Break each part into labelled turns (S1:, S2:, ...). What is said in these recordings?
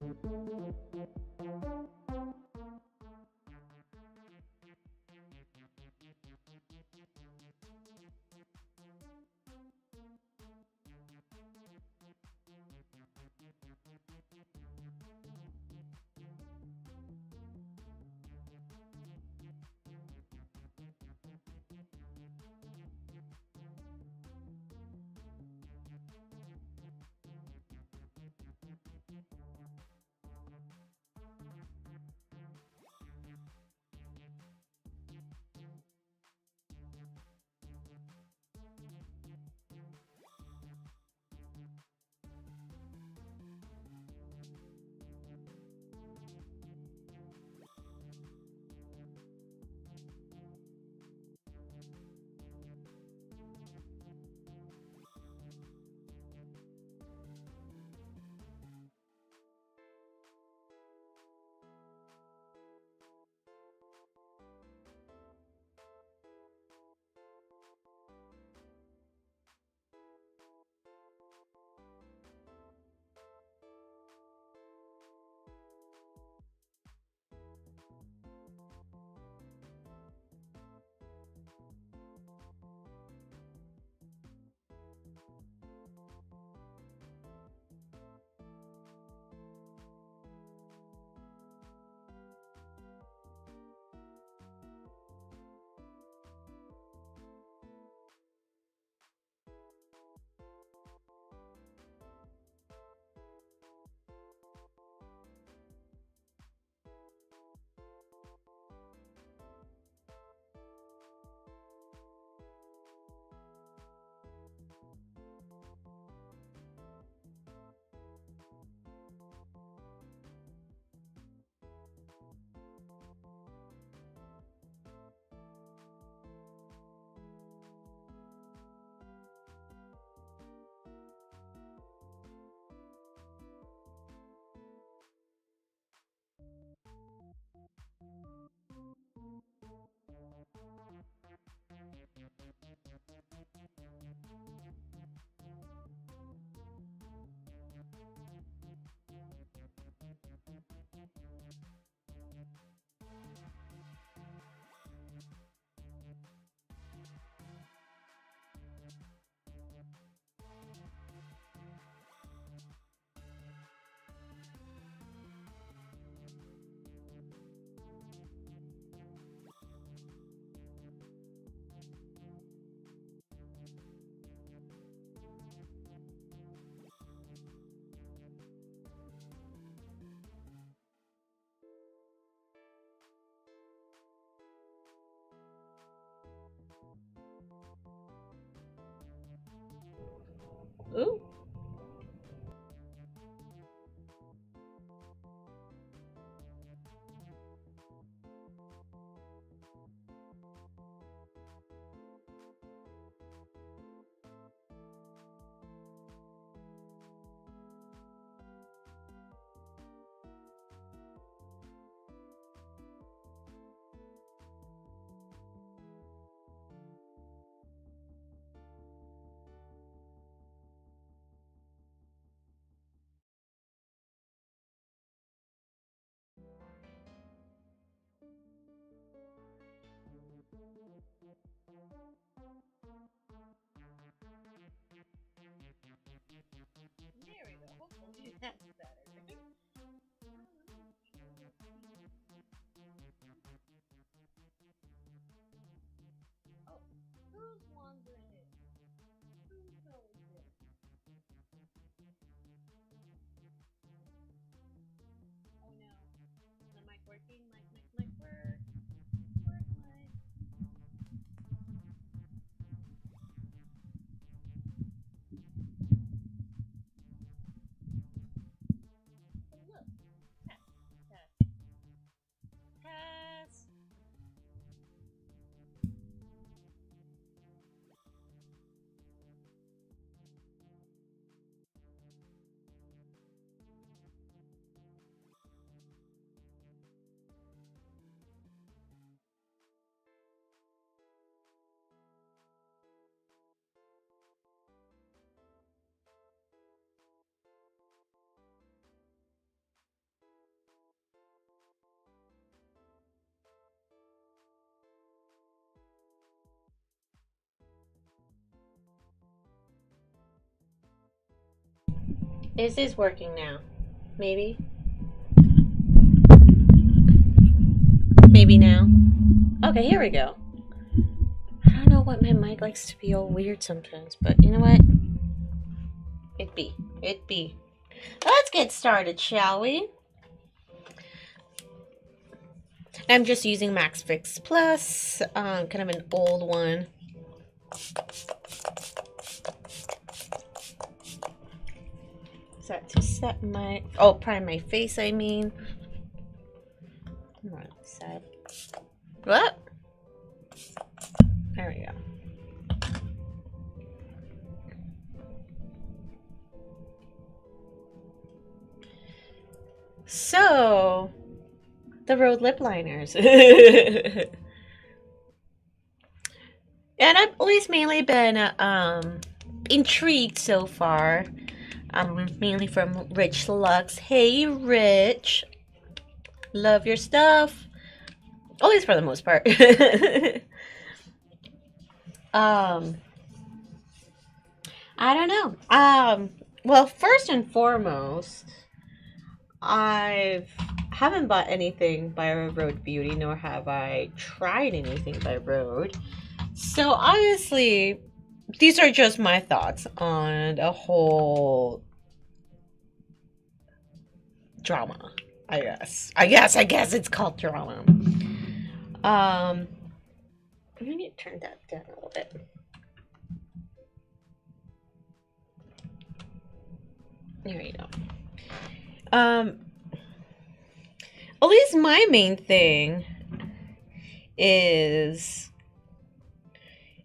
S1: Ooh. There we go. Hopefully that's better. Oh, whose wandering it? Whose knows it? Oh no. Is the mic working? Mic, work. Work, mic. Hello. Test, test, test.
S2: Is this working now? Maybe? Maybe now? Okay, here we go. I don't know what my mic likes to be all weird sometimes, but you know what? It be. Let's get started, shall we? I'm just using Max Fix Plus, kind of an old one. To set my prime my face, I mean. Come on, set. What? There we go. So, the Rhode lip liners. And I've always mainly been intrigued so far. Mainly from Rich Lux. Hey, Rich. Love your stuff. Always for the most part. I don't know. Well, first and foremost, I haven't bought anything by Rhode Beauty, nor have I tried anything by Rhode. So obviously, these are just my thoughts on a whole drama. I guess it's called drama. Let me turn that down a little bit. There you go. At least my main thing is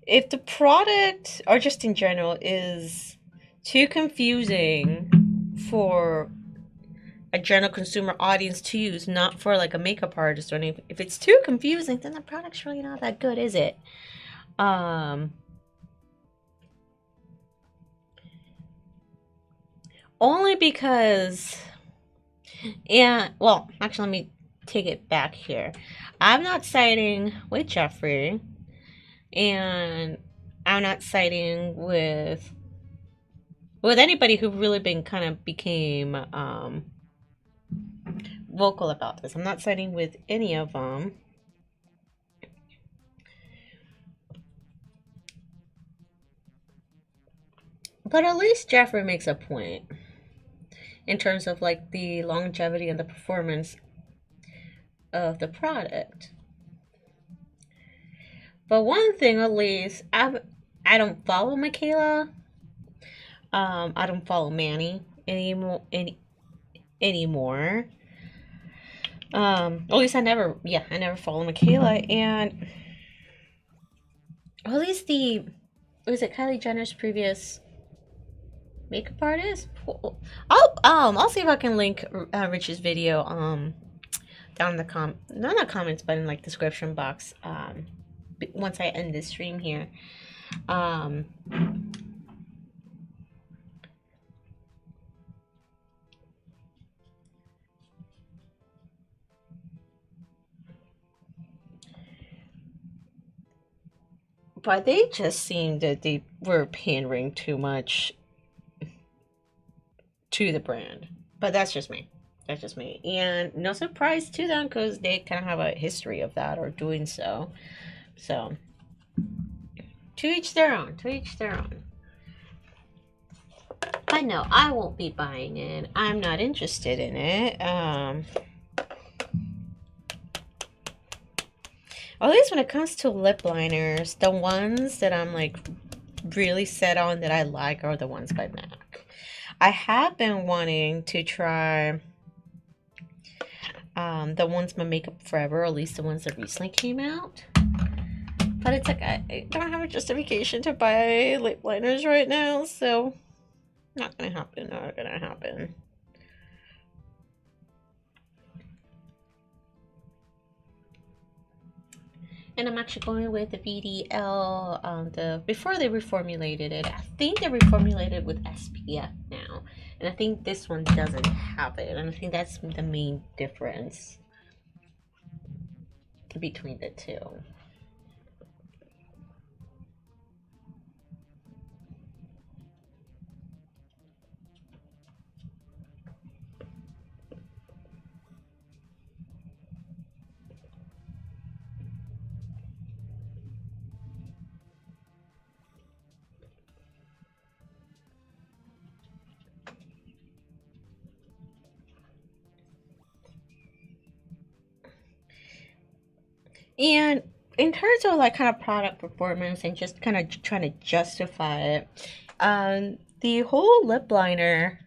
S2: if the product, or just in general, is too confusing for a general consumer audience to use, not for like a makeup artist or anything. If it's too confusing, then the product's really not that good, is it? Only because, yeah, well, actually, let me take it back here. I'm not siding with Jeffree, and I'm not siding with anybody who really became vocal about this. I'm not siding with any of them. But at least Jeffree makes a point in terms of like the longevity and the performance of the product. But one thing, at least, I don't follow Michaela. I don't follow Manny anymore. At least I never follow Michaela. And at least was it Kylie Jenner's previous makeup artist? I'll see if I can link Rich's video down in the not in the comments, but in like description box once I end this stream here. But they just seemed that they were pandering too much to the brand. But that's just me. And no surprise to them, because they kind of have a history of that, or doing so. So, to each their own. But no, I won't be buying it. I'm not interested in it. At least when it comes to lip liners, the ones that I'm like really set on that I like are the ones by MAC. I have been wanting to try the ones by Makeup Forever, or at least the ones that recently came out. But it's like I don't have a justification to buy lip liners right now, so not gonna happen. And I'm actually going with the VDL, before they reformulated it. I think they reformulated with SPF now. And I think this one doesn't have it. And I think that's the main difference between the two. And in terms of like kind of product performance and just kind of trying to justify it, the whole lip liner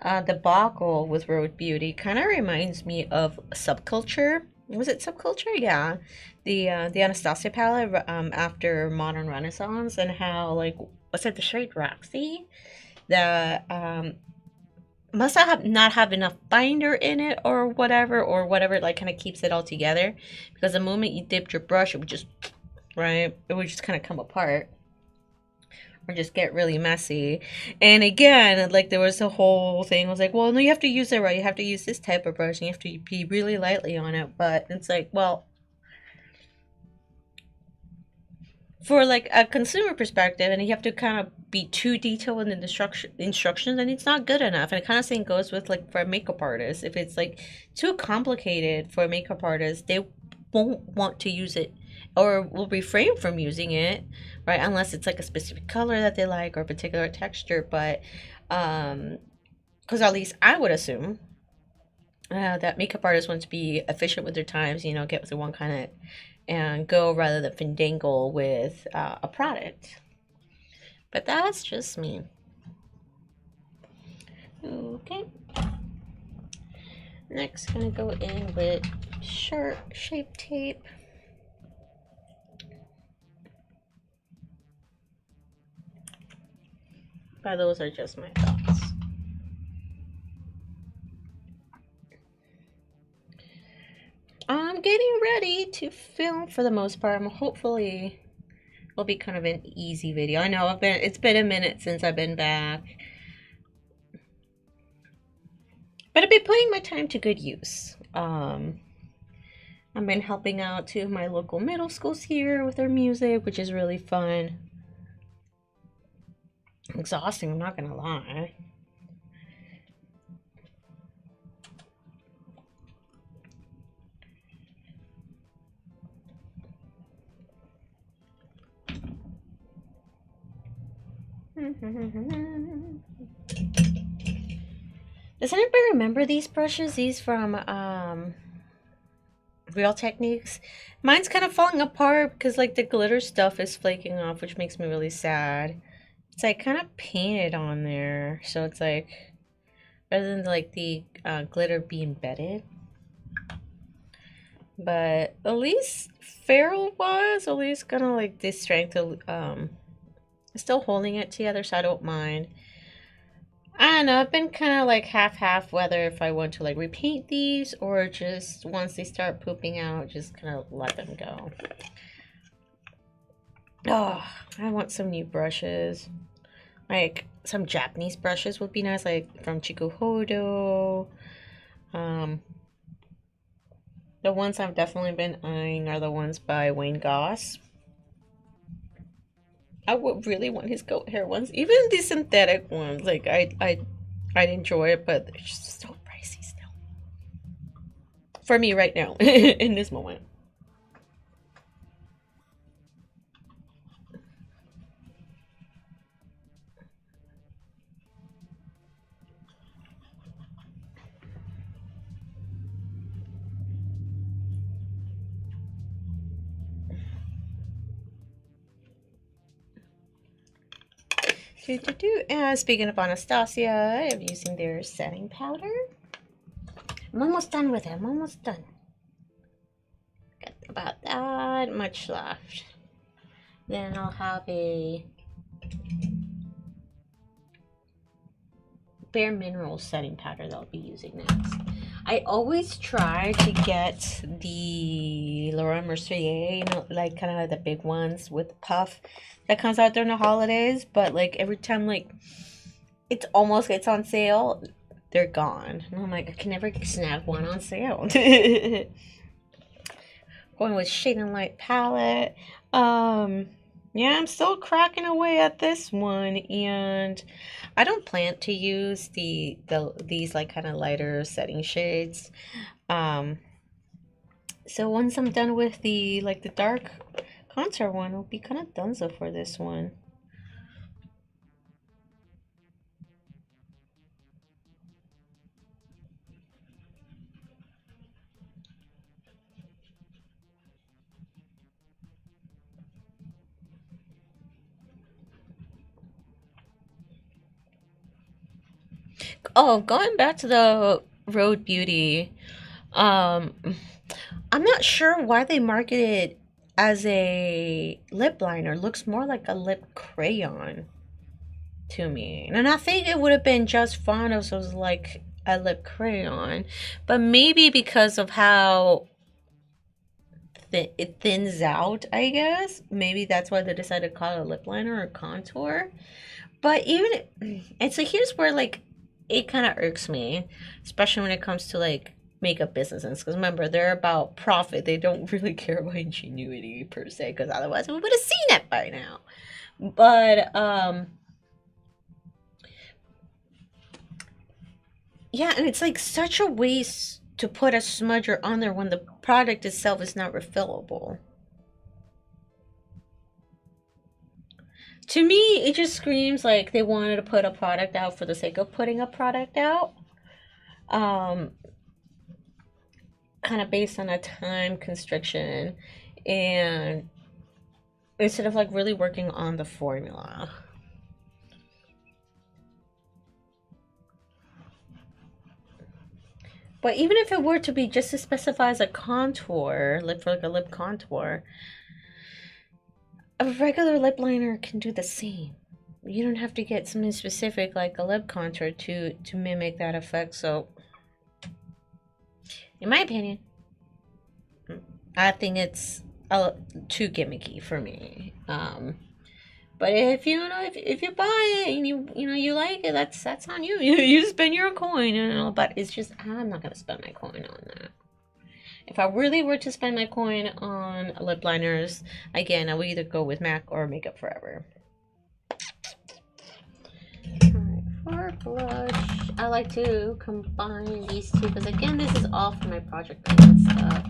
S2: debacle with Rhode Beauty kind of reminds me of Subculture. Was it Subculture? Yeah, the Anastasia palette after Modern Renaissance, and how like was it the shade Roxy that must have not have enough binder in it or whatever like kind of keeps it all together, because the moment you dipped your brush it would just right it would just kind of come apart or just get really messy. And again, like there was a whole thing was like, well, no, you have to use it right, you have to use this type of brush and you have to be really lightly on it. But it's like, well, for like a consumer perspective, and you have to kind of be too detailed in the instructions, and it's not good enough. And it kind of same goes with like for a makeup artist. If it's like too complicated for a makeup artist, they won't want to use it or will refrain from using it, right? Unless it's like a specific color that they like or a particular texture. But because at least I would assume that makeup artists want to be efficient with their times, you know, get what they want kind of and go rather than findangle with a product. But that's just me. Okay. Next, gonna go in with sharp shape tape. But those are just my thoughts. I'm getting ready to film for the most part. Hopefully it'll be kind of an easy video. I know it's been a minute since I've been back. But I've been putting my time to good use. I've been helping out two of my local middle schools here with their music, which is really fun. Exhausting, I'm not gonna lie. Does anybody remember these brushes? These from Real Techniques. Mine's kind of falling apart because like the glitter stuff is flaking off, which makes me really sad. It's like kind of painted on there, so it's like rather than like the glitter be embedded. But at least Feral was at least gonna like this strength of still holding it together, so I don't mind. I don't know, I've been kind of like half whether if I want to like repaint these or just once they start pooping out, just kind of let them go. Oh, I want some new brushes. Like some Japanese brushes would be nice, like from Chikuhodo. The ones I've definitely been eyeing are the ones by Wayne Goss. I would really want his goat hair ones, even the synthetic ones. Like I'd enjoy it, but they're just so pricey still for me right now in this moment. Speaking of Anastasia, I'm using their setting powder. I'm almost done with it. I'm almost done. Got about that much left. Then I'll have a Bare Minerals setting powder that I'll be using next. I always try to get the Laura Mercier, you know, like kind of the big ones with puff that comes out during the holidays, but like every time like it's almost gets on sale, they're gone. And I'm like, I can never snag one on sale. Going with Shade and Light palette. Yeah, I'm still cracking away at this one, and I don't plan to use these like kind of lighter setting shades. So once I'm done with the like the dark contour one, it'll be kind of donezo for this one. going back to the Rhode Beauty. Um, I'm not sure why they market it as a lip liner. Looks more like a lip crayon to me. And I think it would have been just fine if it was like a lip crayon. But maybe because of how it thins out, I guess. Maybe that's why they decided to call it a lip liner or contour. But even and so here's where like it kind of irks me, especially when it comes to like makeup businesses. Because remember, they're about profit. They don't really care about ingenuity per se. Because otherwise, we would have seen it by now. But yeah, and it's like such a waste to put a smudger on there when the product itself is not refillable. To me, it just screams like they wanted to put a product out for the sake of putting a product out. Um, Kind of based on a time constriction and instead of like really working on the formula. But even if it were to be just to specify as a contour, lip for like a lip contour, a regular lip liner can do the same. You don't have to get something specific like a lip contour to mimic that effect. So, in my opinion, I think it's too gimmicky for me. But if you know if you buy it and you like it, that's on you. You spend your coin, But it's just I'm not gonna spend my coin on that. If I really were to spend my coin on lip liners, again, I would either go with MAC or Makeup Forever. Alright, for blush, I like to combine these two because again, this is all for my project stuff.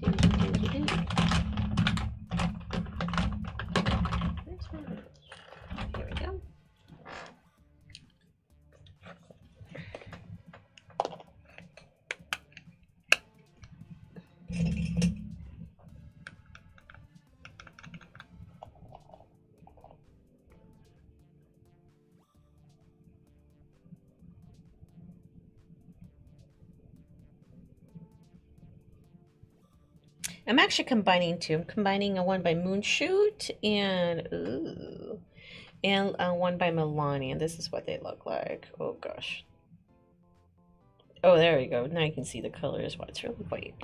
S2: Here we go. I'm actually combining two. I'm combining a one by Moonshoot and one by Milani, and this is what they look like. Oh gosh. Oh, there we go. Now you can see the colors. Wow, it's really white.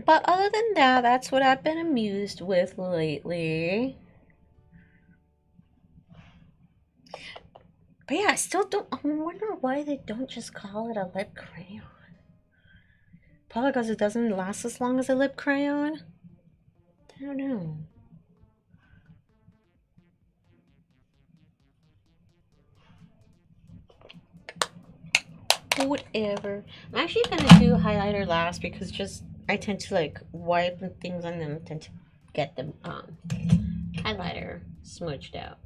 S2: But other than that, that's what I've been amused with lately. But yeah, I still don't. I wonder why they don't just call it a lip crayon. Probably because it doesn't last as long as a lip crayon. I don't know. Whatever. I'm actually gonna do highlighter last because just I tend to like wipe things on them, tend to get them highlighter smudged out.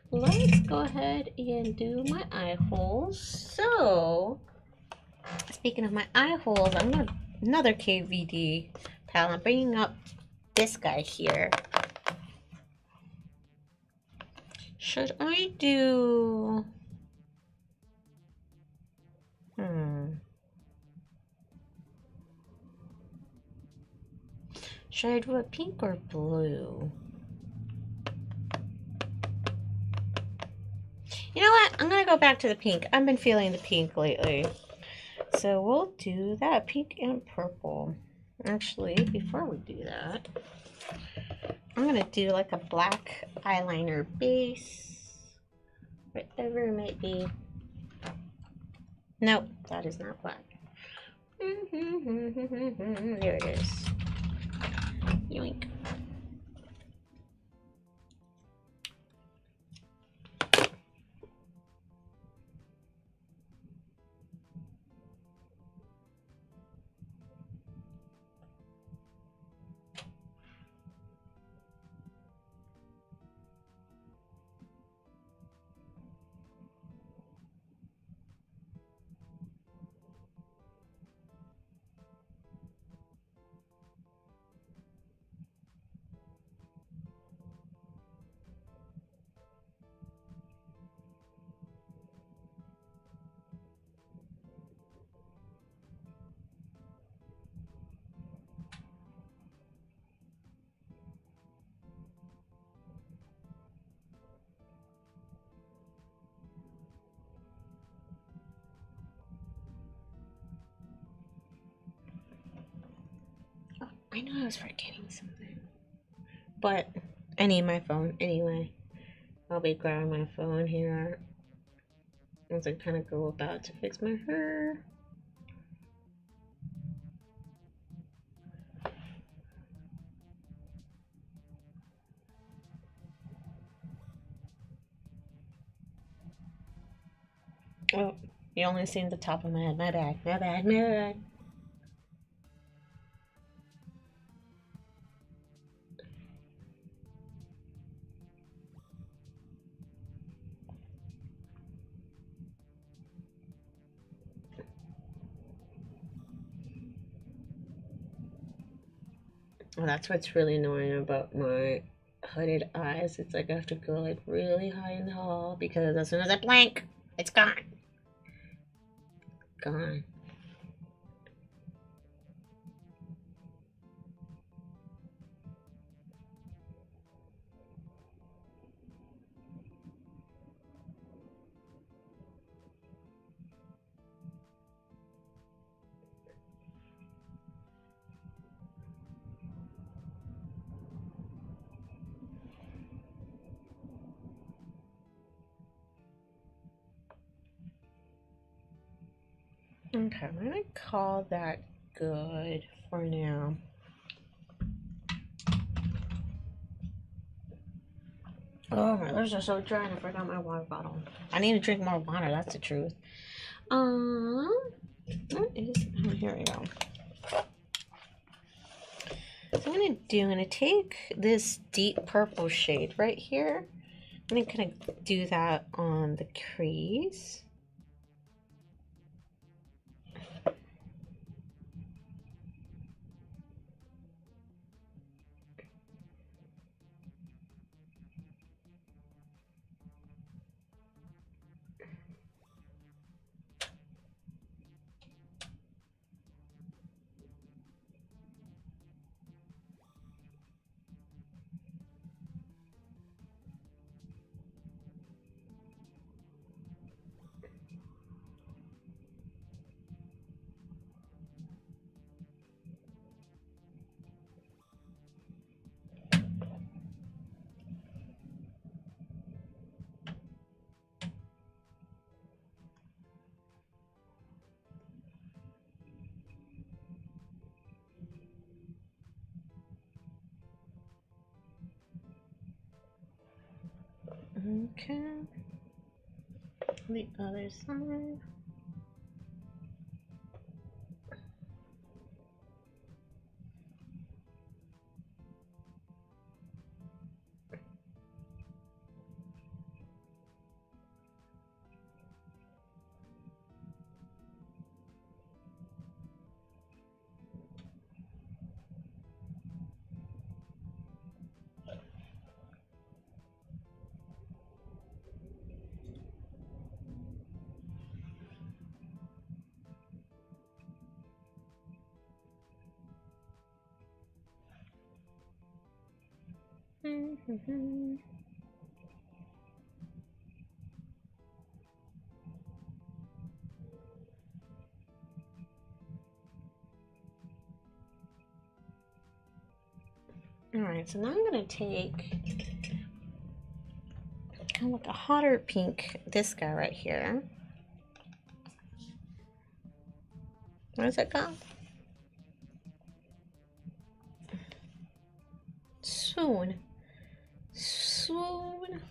S2: Let's go ahead and do my eye holes. So, speaking of my eye holes, I'm gonna another KVD palette. I'm bringing up this guy here. Should I do? Should I do a pink or blue? You know what? I'm gonna go back to the pink. I've been feeling the pink lately. So we'll do that, pink and purple. Actually, before we do that, I'm gonna do like a black eyeliner base. Whatever it might be. Nope, that is not black. There it is. Yoink. I know I was forgetting something. But I need my phone anyway. I'll be grabbing my phone here as I kind of go about to fix my hair. Oh, you only seen the top of my head. My bad, my bad, my bad. Well, that's what's really annoying about my hooded eyes. It's like I have to go like really high and tall because as soon as I blink, it's gone. Gone. Okay, I'm gonna call that good for now. Oh, my lips are so dry and I forgot my water bottle. I need to drink more water, that's the truth. What is, oh, here we go. So I'm gonna take this deep purple shade right here. I'm gonna kind of do that on the crease. Okay. The other side. Alright, so now I'm gonna take kind of like a hotter pink, this guy right here. What is it called? Soon. Soon.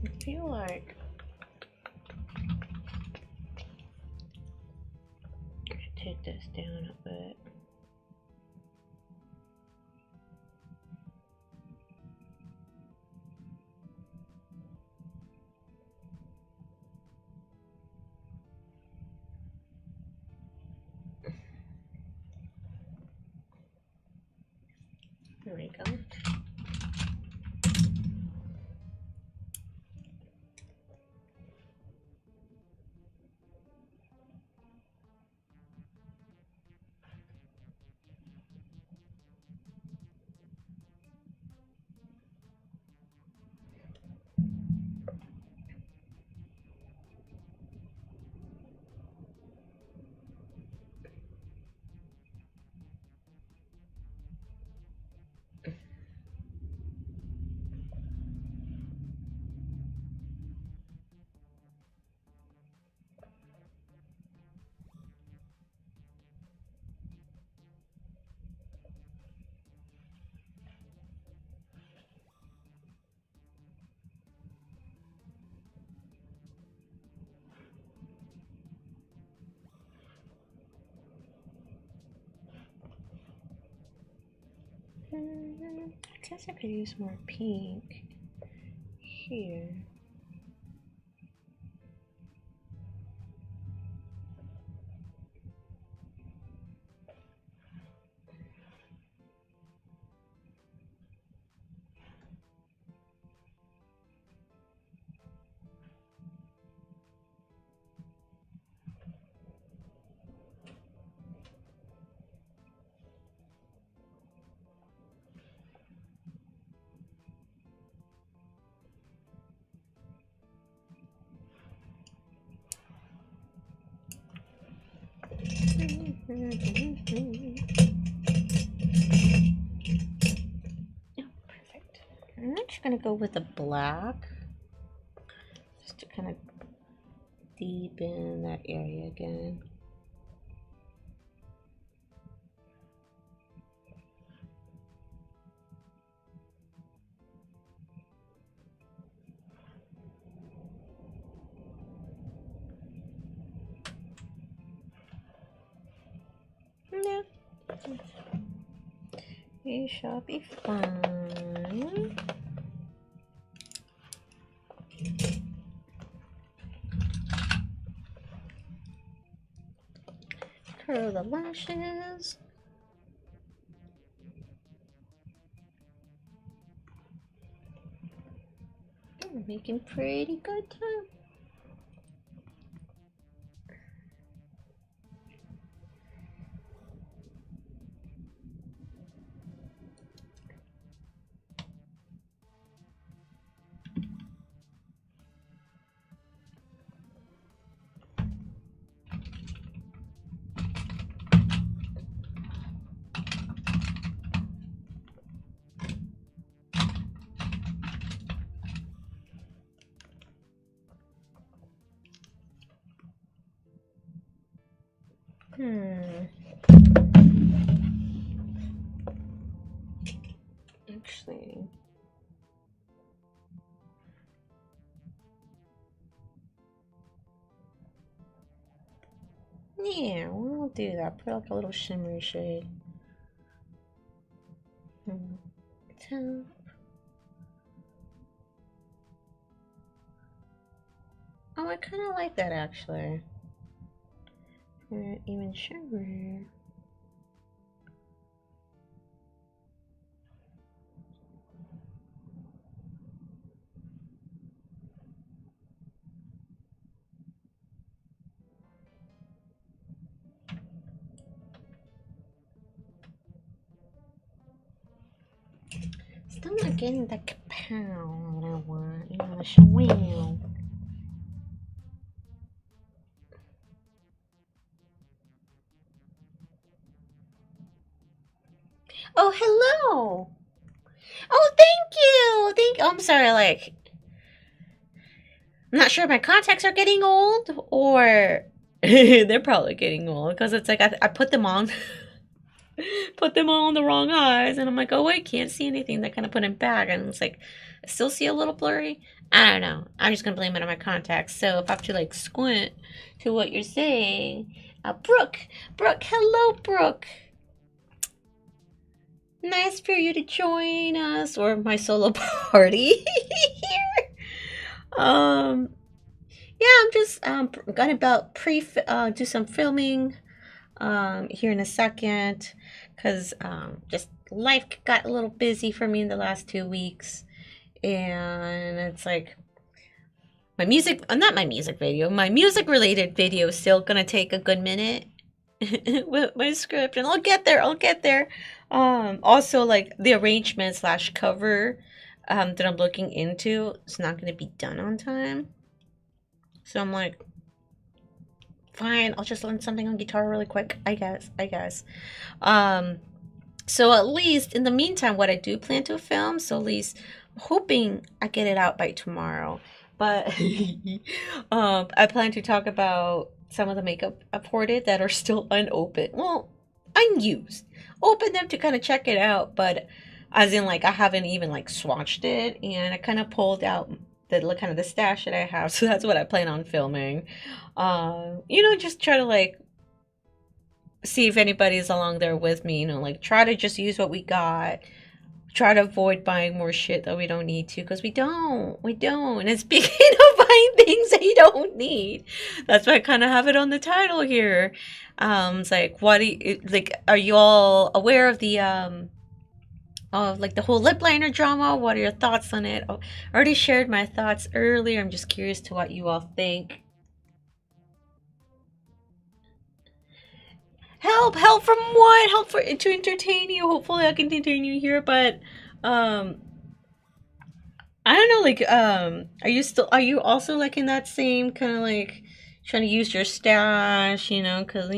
S2: I feel like take this down a bit. There we go. I guess I could use more pink here. Oh, perfect. I'm just gonna go with the black just to kind of deepen that area again. Yeah. You shall be fine. Curl the lashes. We're making pretty good time. Actually, yeah, we'll do that. Put like a little shimmery shade. Top. Oh, I kind of like that actually. Even shimmer. Still not getting the kapow that I want, you know, the shawam. Oh, hello! Oh, thank you! I'm sorry, like, I'm not sure if my contacts are getting old, or they're probably getting old, because it's like, I put them on, put them on the wrong eyes, and I'm like, oh wait, can't see anything. They kind of put them back, and it's like, I still see a little blurry. I don't know. I'm just gonna blame it on my contacts. So if I have to like squint to what you're saying, Brooke. Brooke, hello, Brooke. Nice for you to join us, or my solo party here. Um, yeah, I'm just gonna about do some filming here in a second, because just life got a little busy for me in the last 2 weeks, and it's like my music, not my music video, my music related video is still gonna take a good minute with my script, and I'll get there. I'll get there. Also, like the arrangement slash cover that I'm looking into, it's not gonna be done on time. So I'm like, fine, I'll just learn something on guitar really quick. I guess. So at least in the meantime, what I do plan to film, so at least I'm hoping I get it out by tomorrow. But I plan to talk about some of the makeup I've hoarded that are still unopened. Well, unused. Open them to kind of check it out, but as in like I haven't even like swatched it, and I kind of pulled out the kind of the stash that I have. So that's what I plan on filming. Just try to like see if anybody's along there with me, like try to just use what we got. Try to avoid buying more shit that we don't need to, because we don't. And speaking of buying things that you don't need, that's why I kind of have it on the title here. It's like, are you all aware of the like the whole lip liner drama? What are your thoughts on it? Oh, I already shared my thoughts earlier. I'm just curious to what you all think. Help from what? Help to entertain you. Hopefully I can entertain you here, but I don't know, like are you also like in that same kind of like trying to use your stash, because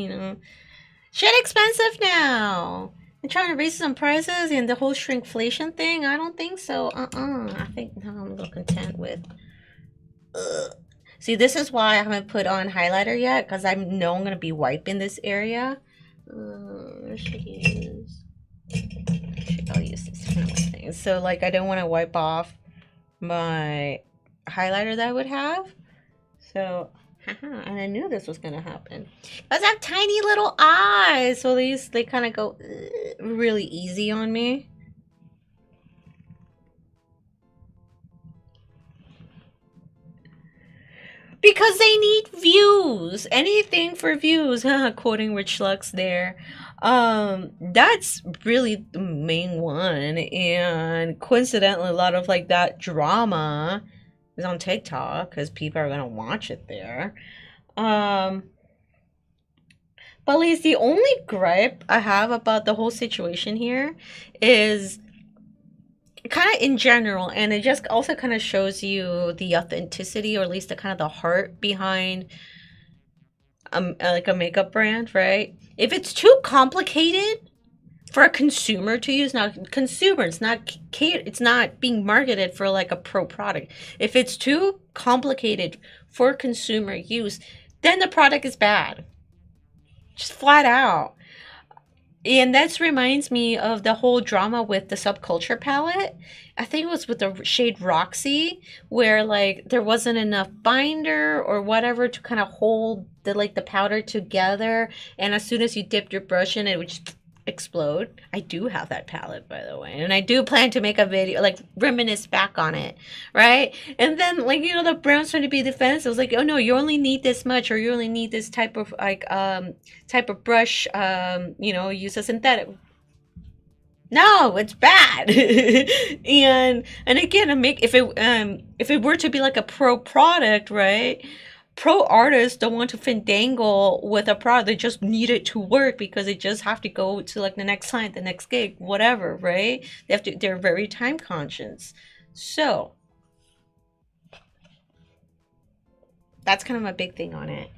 S2: shit expensive now. And trying to raise some prices and the whole shrinkflation thing, I don't think so. I think now I'm a little content with See, this is why I haven't put on highlighter yet, because I know I'm gonna be wiping this area. I'll use this kind of thing. So like I don't want to wipe off my highlighter that I would have. So and I knew this was gonna happen. Because I have tiny little eyes, so they kind of go really easy on me. Because they need views. Anything for views. Quoting Rich Lux there. That's really the main one. And coincidentally, a lot of like that drama is on TikTok because people are gonna watch it there. But at least the only gripe I have about the whole situation here is kind of in general, and it just also kind of shows you the authenticity, or at least the kind of the heart behind like a makeup brand, right? If it's too complicated for a consumer to use, not consumer, it's not being marketed for like a pro product. If it's too complicated for consumer use, then the product is bad, just flat out. And that reminds me of the whole drama with the Subculture palette. I think it was with the shade Roxy, where like there wasn't enough binder or whatever to kind of hold the powder together, and as soon as you dipped your brush in, it would just explode. I do have that palette, by the way, and I do plan to make a video, like reminisce back on it, right? And then like the brand's trying to be defensive. I was like, oh no, you only need this much, or you only need this type of brush, use a synthetic. No, it's bad. and again, if it were to be like a pro product, right? Pro artists don't want to fandangle with a product. They just need it to work because they just have to go to like the next client, the next gig, whatever, right? They're very time conscious. So that's kind of my big thing on it.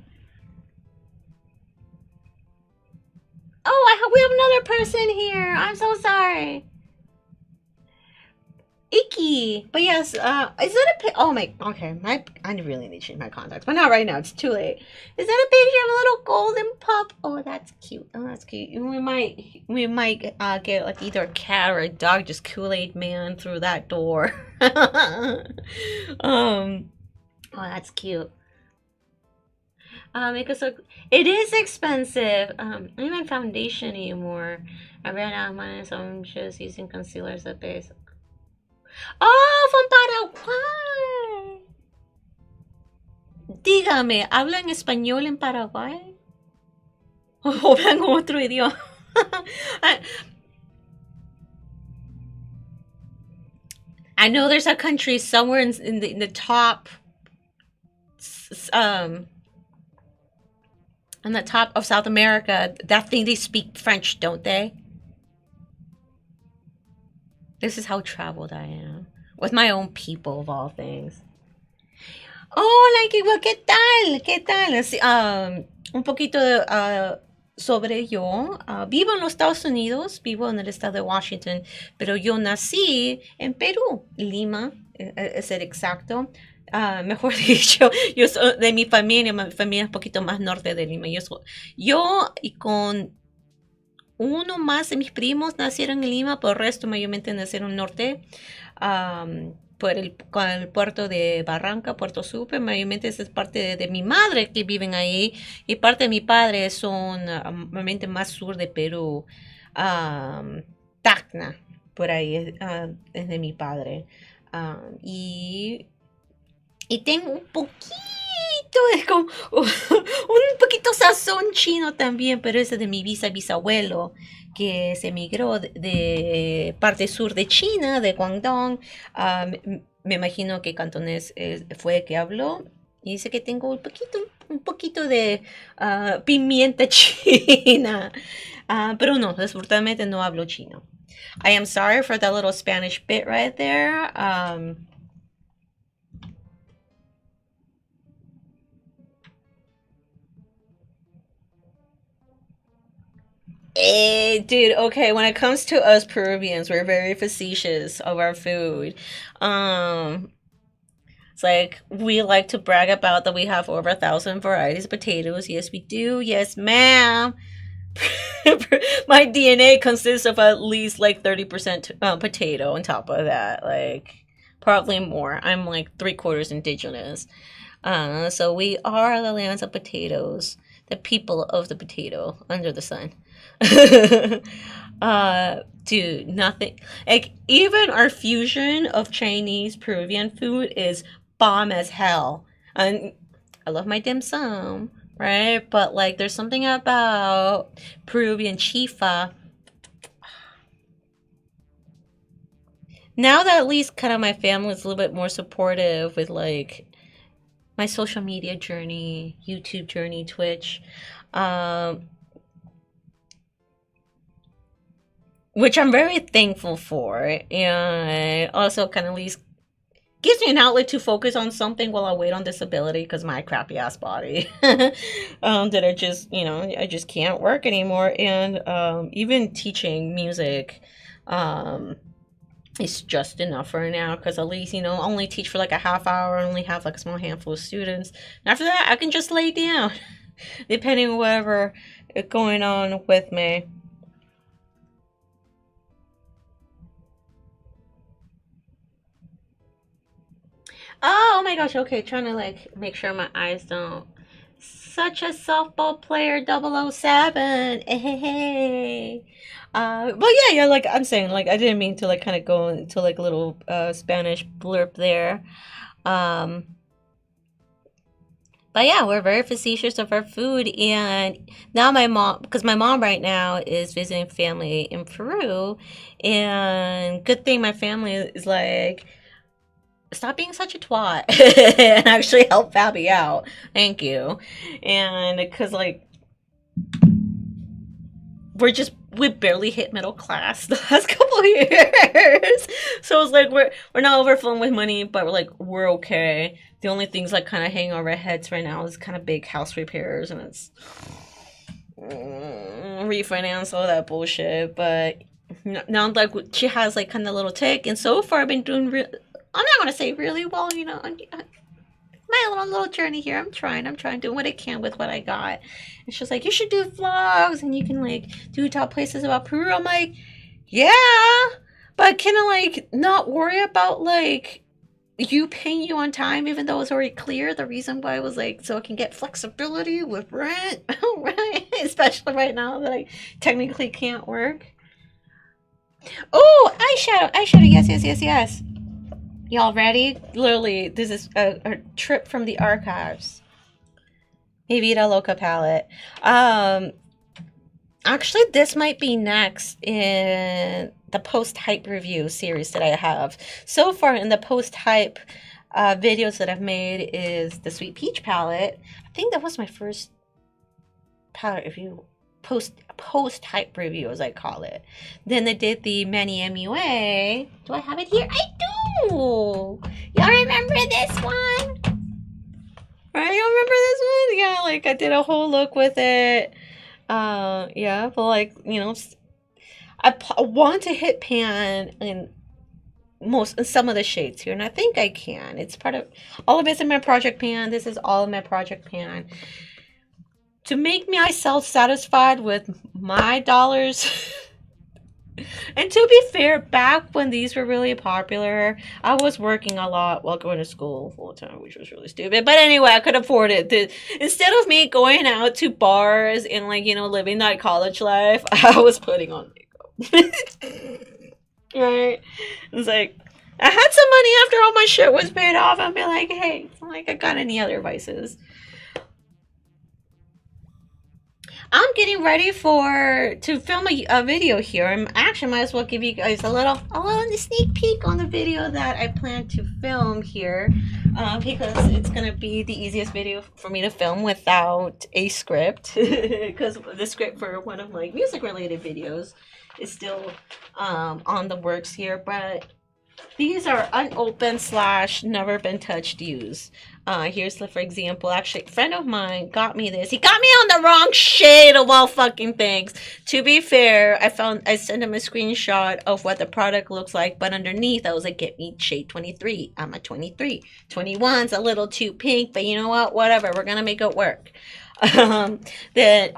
S2: Oh, we have another person here. I'm so sorry. Icky. But yes, is that a pic? Oh my, okay. I really need to change my contacts, but not right now. It's too late. Is that a picture of a little golden pup? Oh, that's cute. Oh, that's cute. We might get like either a cat or a dog, just Kool-Aid man through that door. Oh, that's cute. Because it is expensive. I don't even foundation anymore. I ran out of money, so I'm just using concealer as a base. Oh, from Paraguay. Dígame, ¿hablan español en Paraguay? ¿O hablan otro idioma? I, I know there's a country somewhere in the top, um, on the top of South America. That thing they speak French, don't they? This is how traveled I am with my own people of all things. Oh, like, well, ¿qué tal? ¿Qué tal? Sí, un poquito sobre yo. Vivo en los Estados Unidos, vivo en el estado de Washington, pero yo nací en Perú, Lima, es ser exacto. Mejor dicho, yo soy de mi familia es un poquito más norte de Lima. Yo y con uno más de mis primos nacieron en Lima, pero el resto mayormente nacieron en el norte. Con el puerto de Barranca, Puerto Supe, mayormente esa es parte de mi madre que viven ahí y parte de mi padre son mayormente más sur de Perú, Tacna, por ahí es de mi padre. Y tengo un poquito de como, un poquito sazón chino también, pero ese de mi bisabuelo que se emigró de parte sur de China, de Guangdong. Me imagino que cantonés fue que habló. Y dice que tengo un poquito de pimienta china. Pero no, desafortunadamente no hablo chino. I am sorry for that little Spanish bit right there. Dude, okay, when it comes to us Peruvians, we're very facetious of our food. Um, it's like we like to brag about that we have over 1,000 varieties of potatoes. Yes, we do. Yes, ma'am. My DNA consists of at least like 30% potato on top of that. Like, probably more. I'm like three-quarters indigenous. So we are the lands of potatoes, the people of the potato under the sun. Dude, nothing. Like, even our fusion of Chinese Peruvian food is bomb as hell. And I love my dim sum, right? But like, there's something about Peruvian chifa. Now that at least kind of my family is a little bit more supportive with like my social media journey, YouTube journey, Twitch, um, which I'm very thankful for, and also kind of at least gives me an outlet to focus on something while I wait on disability because my crappy ass body that I just can't work anymore, and even teaching music. Um, it's just enough for now because at least only teach for like a half hour, only have like a small handful of students, and after that I can just lay down depending on whatever is going on with me. Oh my gosh, okay, trying to like make sure my eyes don't. Such a softball player, 007. Hey. But yeah, like I'm saying, like I didn't mean to like kind of go into like a little Spanish blurb there. Um, but yeah, we're very facetious of our food, and now because my mom right now is visiting family in Peru, and good thing my family is like, stop being such a twat and actually help Fabi out. Thank you. And because like we barely hit middle class the last couple of years. So it's like we're not overflowing with money, but we're okay. The only things like kind of hanging over our heads right now is kind of big house repairs, and it's refinance all that bullshit. But now like she has like kind of little tick, and so far I've been doing I'm not gonna say really well, my little journey here. I'm trying, doing what I can with what I got. And she's like, you should do vlogs, and you can like do top places about Peru. I'm like, yeah, but can I like not worry about like you paying you on time even though it's already clear. The reason why was like so I can get flexibility with rent, right? Especially right now that I technically can't work. Oh, eyeshadow, eyeshadow, yes, yes, yes, yes. Y'all ready? Literally, this is a trip from the archives. Mi Vida Loca palette. Um, Actually, this might be next in the post hype review series that I have. So far in the post hype videos that I've made is the Sweet Peach palette. I think that was my first palette review, post hype review as I call it. Then I did the Manny MUA. Do I have it here? I do. Y'all remember this one? Right? Y'all remember this one? Yeah, like I did a whole look with it. Yeah, but like, you know, I want to hit pan in some of the shades here, and I think I can. It's part of all of it's in my project pan. This is all in my project pan. To make myself satisfied with my dollars. And to be fair, back when these were really popular, I was working a lot while going to school full time, which was really stupid. But anyway, I could afford it. Instead of me going out to bars and like, you know, living that college life, I was putting on makeup. Right? It's like I had some money after all my shit was paid off. I'd be like, hey, it's not like I got any other vices. I'm getting ready to film a video here. I actually might as well give you guys a little sneak peek on the video that I plan to film here, because it's gonna be the easiest video for me to film without a script. Because the script for one of my music related videos is still on the works here, but these are unopened / never been touched use. Here's the, for example, actually, a friend of mine got me this. He got me on the wrong shade of all fucking things. To be fair, I sent him a screenshot of what the product looks like, but underneath I was like, get me shade 23. I'm a 23. 21's a little too pink, but you know what? Whatever. We're gonna make it work. Then,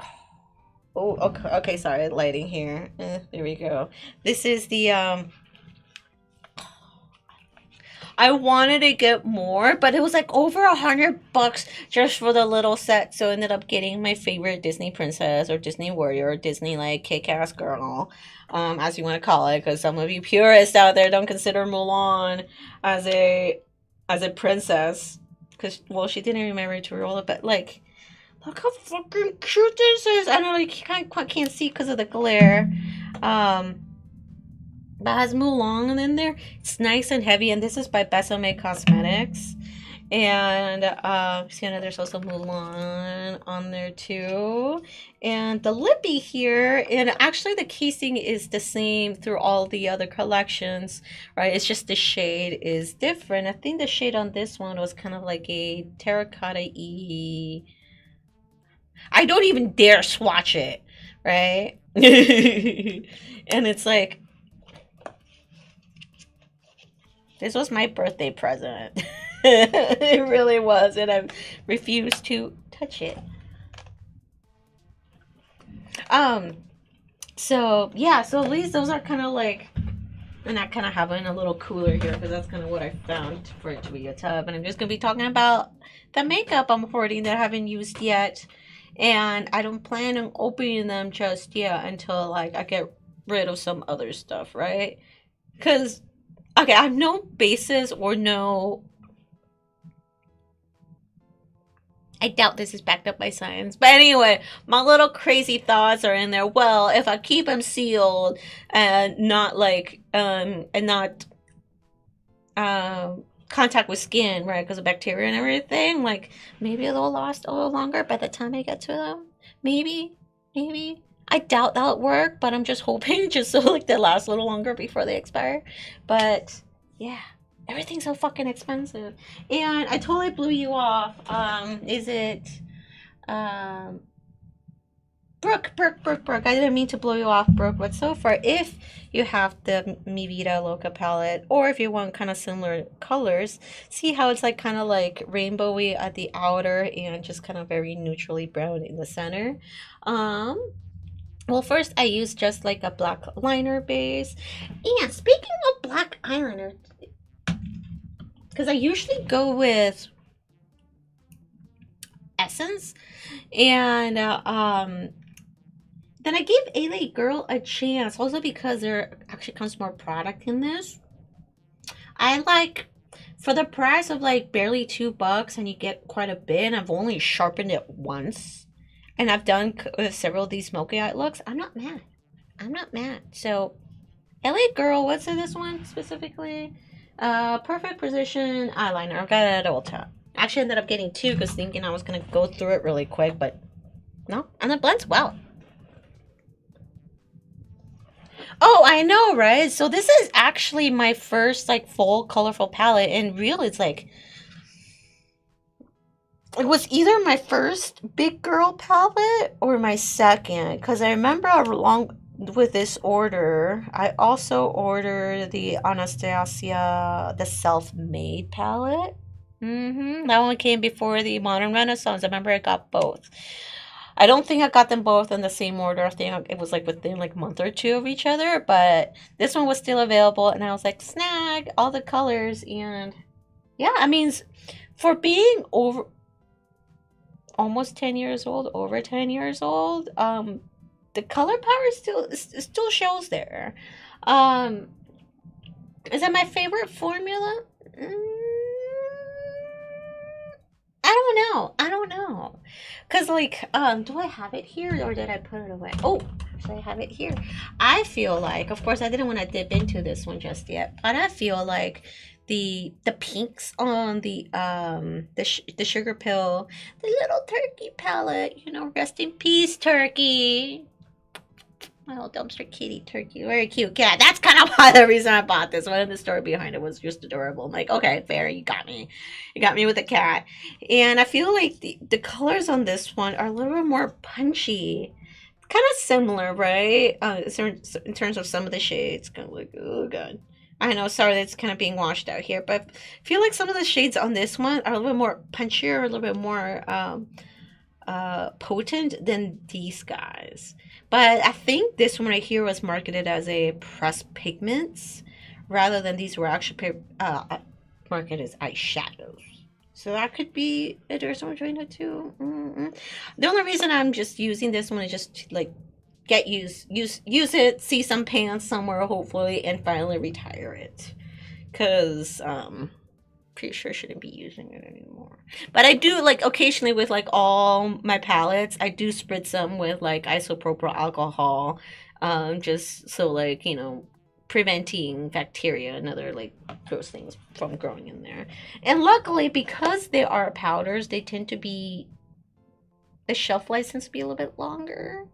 S2: oh, okay, sorry, lighting here. There we go. This is the I wanted to get more, but it was like over $100 just for the little set. So I ended up getting my favorite Disney princess or Disney warrior or Disney like kick-ass girl, as you want to call it, because some of you purists out there don't consider Mulan as a princess, because well, she didn't remember to roll it, but like, look how fucking cute this is. I know you can't see because of the glare. That has Mulan in there. It's nice and heavy, and this is by Besame Cosmetics. And see, there's also Mulan on there too. And the lippy here, and actually the casing is the same through all the other collections, right? It's just the shade is different. I think the shade on this one was kind of like a terracotta-y. I don't even dare swatch it, right? And it's like, this was my birthday present. It really was, and I refused to touch it. So yeah, so at least those are kind of like, and I kind of have it in a little cooler here because that's kind of what I found for it to be a tub. And I'm just gonna be talking about the makeup I'm hoarding that I haven't used yet, and I don't plan on opening them just yet until like I get rid of some other stuff, right? Because okay, I have no basis or no. I doubt this is backed up by science. But anyway, my little crazy thoughts are in there. Well, if I keep them sealed and not like, and not contact with skin, right? Because of bacteria and everything, like maybe they'll last a little longer by the time I get to them. Maybe. I doubt that'll work, but I'm just hoping just so like they last a little longer before they expire. But yeah, everything's so fucking expensive. And I totally blew you off. Is it Brooke? I didn't mean to blow you off, Brooke. But so far, if you have the Mi Vida Loca palette, or if you want kind of similar colors, see how it's like kind of like rainbowy at the outer and just kind of very neutrally brown in the center. Well, first I used just like a black liner base. And speaking of black eyeliner, because I usually go with Essence, and then I gave LA Girl a chance, also because there actually comes more product in this. I like, for the price of like barely $2, and you get quite a bit. And I've only sharpened it once, and I've done several of these smoky eye looks. I'm not mad. I'm not mad. So, LA Girl, what's in this one specifically? Perfect Precision eyeliner. I've got it at all time. Actually, ended up getting two because thinking I was gonna go through it really quick, but no, and it blends well. Oh, I know, right? So this is actually my first like full colorful palette, and really, it's like it was either my first big girl palette or my second, because I remember along with this order, I also ordered the Anastasia the self-made palette. That one came before the Modern Renaissance. I remember I got both. I don't think I got them both in the same order. I think it was like within like a month or two of each other, but this one was still available, and I was like, snag all the colors. And yeah, I mean, for being over almost 10 years old, over 10 years old, the color power still shows there. Um, is that my favorite formula? I don't know. I don't know. Cause like, do I have it here or did I put it away? Oh, actually I have it here. I feel like, of course I didn't want to dip into this one just yet, but I feel like the pinks on the sugar pill, the little turkey palette, you know, rest in peace, turkey. My little dumpster kitty turkey. Very cute cat. That's kind of why the reason I bought this one. And the story behind it was just adorable. I'm like, okay, fair, you got me. You got me with the cat. And I feel like the colors on this one are a little bit more punchy. Kind of similar, right? In terms of some of the shades. Kind of like, oh, God. I know, sorry, that's kind of being washed out here. But I feel like some of the shades on this one are a little bit more punchier, a little bit more potent than these guys. But I think this one right here was marketed as a pressed pigments rather than these were actually marketed as eyeshadows. So that could be a difference between the two. The only reason I'm just using this one is just to, like, get use it, see some pants somewhere hopefully, and finally retire it. Cause pretty sure I shouldn't be using it anymore. But I do, like, occasionally with like all my palettes, I do spritz them with like isopropyl alcohol, just so, like, you know, preventing bacteria and other like gross things from growing in there. And luckily, because they are powders, they tend to be, the shelf life tends to be a little bit longer.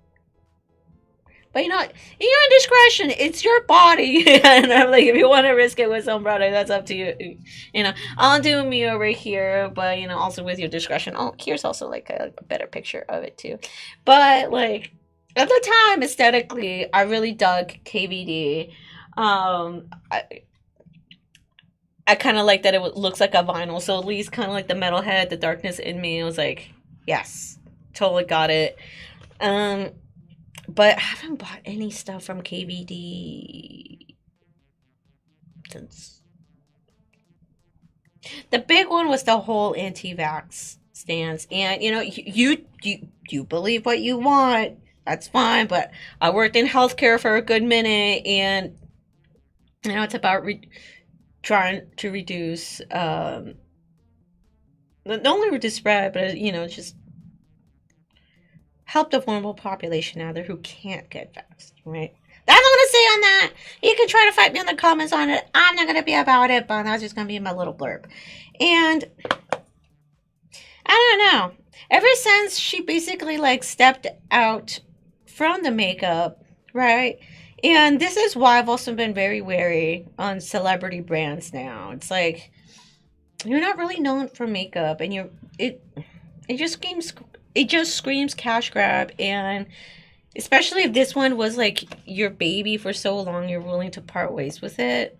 S2: But you know, in your discretion, it's your body. And I'm like, if you want to risk it with some product, that's up to you. You know, I'll do me over here, but you know, also with your discretion. Oh, here's also like a better picture of it too. But like at the time, aesthetically, I really dug KVD. I kind of like that it looks like a vinyl, so at least kind of like the metalhead, the darkness in me. I was like, yes, totally got it. But I haven't bought any stuff from KVD since. The big one was the whole anti-vax stance. And, you know, you believe what you want. That's fine. But I worked in healthcare for a good minute. And, you know, it's about trying to reduce, not only reduce spread, but, you know, just help the vulnerable population out there who can't get vaxxed, right? That's all I'm going to say on that. You can try to fight me in the comments on it. I'm not going to be about it, but that's just going to be my little blurb. And I don't know. Ever since she basically like stepped out from the makeup, right? And this is why I've also been very wary on celebrity brands now. It's like, you're not really known for makeup, and it just screams cash grab. And especially if this one was like your baby for so long, you're willing to part ways with it.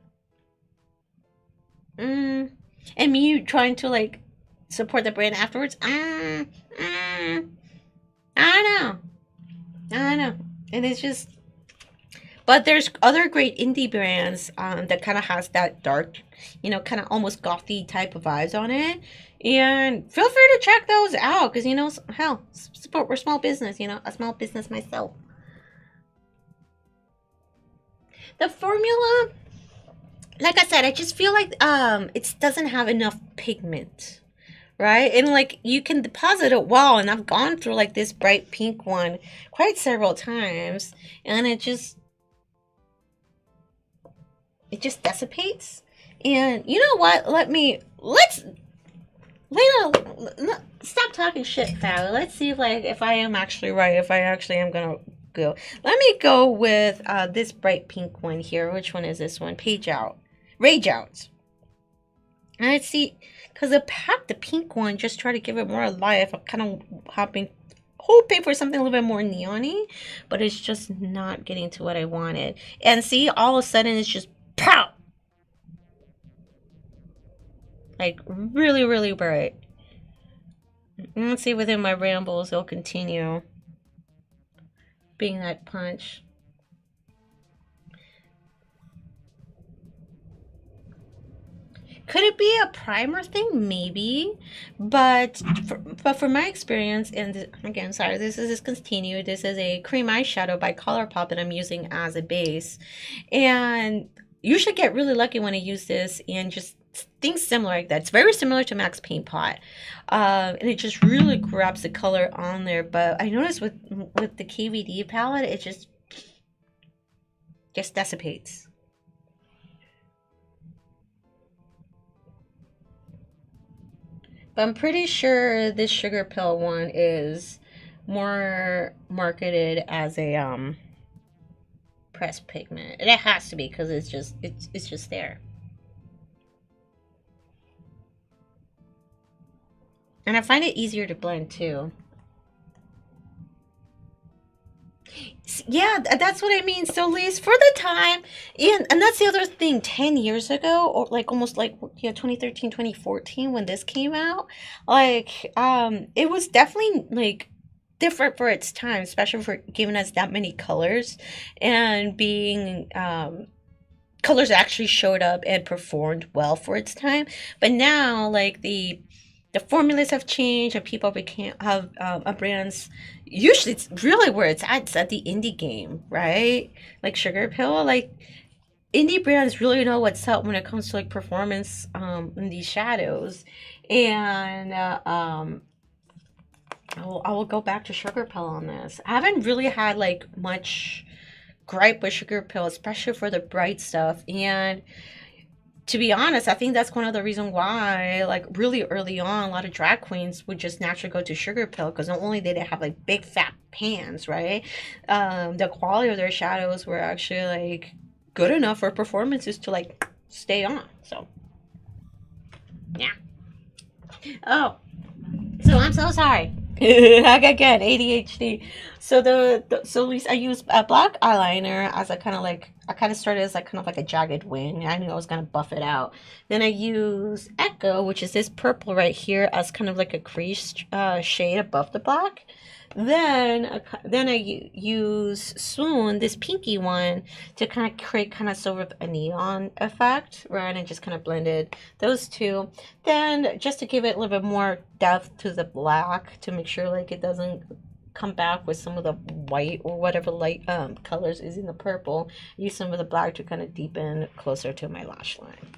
S2: And me trying to like support the brand afterwards. I don't know. And it's just, But there's other great indie brands that kind of has that dark, kind of almost gothy type of vibes on it. And feel free to check those out because, hell, support, we're small business, a small business myself. The formula, like I said, I just feel like it doesn't have enough pigment, right? And like you can deposit it well, and I've gone through like this bright pink one quite several times, and it just dissipates. And you know what? Let's stop talking shit, Fowler. Let's see if I am actually right. If I actually am gonna go. Let me go with this bright pink one here. Which one is this one? Rage Out. And I see, because I packed the pink one, just try to give it more life. I'm kind of hoping for something a little bit more neon-y, but it's just not getting to what I wanted. And see, all of a sudden it's just pow! Like really, really bright. Let's see, within my rambles, it'll continue being that punch. Could it be a primer thing? Maybe. But for my experience, and again, sorry, this is discontinued. This is a cream eyeshadow by Colourpop that I'm using as a base. And you should get really lucky when I use this and just things similar like that. It's very similar to MAC's Paint Pot. And it just really grabs the color on there. But I noticed with the KVD palette, it just dissipates. But I'm pretty sure this Sugar Pill one is more marketed as a pressed pigment. And it has to be because it's just there. And I find it easier to blend too. Yeah, that's what I mean. So, Lise, for the time, and that's the other thing, 10 years ago, or like almost like, 2013, 2014, when this came out, like, it was definitely like different for its time, especially for giving us that many colors and being, colors actually showed up and performed well for its time. But now, like, the formulas have changed and people have brands. Usually it's really where it's at the indie game, right? Like Sugar Pill, like indie brands really know what's up when it comes to like performance in these shadows. And I will go back to Sugar Pill on this. I haven't really had like much gripe with Sugar Pill, especially for the bright stuff. And to be honest, I think that's one of the reasons why, like, really early on, a lot of drag queens would just naturally go to Sugar Pill because not only did they have, like, big fat pans, right? The quality of their shadows were actually, like, good enough for performances to, like, stay on. So, yeah. Oh, so I'm so sorry. Again, ADHD. So so at least I use a black eyeliner as a kind of started as like kind of like a jagged wing. I knew I was gonna buff it out. Then I use Echo, which is this purple right here, as kind of like a crease shade above the black. Then I use Swoon, this pinky one, to kind of create kind of sort of a neon effect, right? And just kind of blended those two. Then just to give it a little bit more depth to the black, to make sure like it doesn't come back with some of the white or whatever light colors is in the purple. Use some of the black to kind of deepen closer to my lash line.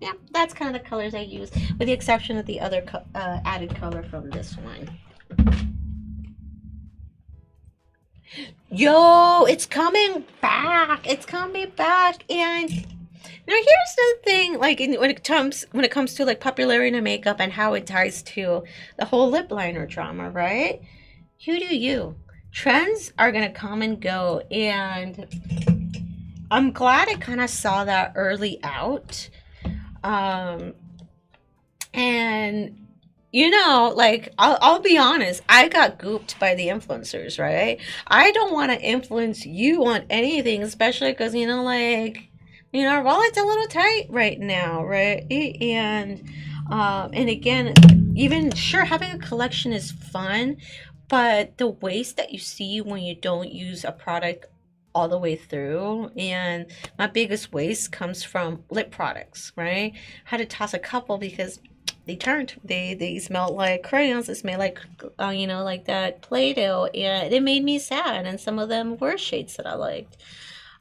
S2: Yeah, that's kind of the colors I use, with the exception of the other added color from this one. Yo, it's coming back. It's coming back. And now here's the thing, like when it comes to like popularity in makeup and how it ties to the whole lip liner drama, right? You do you. Trends are gonna come and go, and I'm glad I kind of saw that early out. And like I'll be honest, I got gooped by the influencers, right? I don't want to influence you on anything, especially because our wallet's a little tight right now, right? And again, even sure, having a collection is fun, but the waste that you see when you don't use a product all the way through. And my biggest waste comes from lip products, right? I had to toss a couple because they smelled like crayons. They smelled like like that Play-Doh, and it made me sad. And some of them were shades that I liked.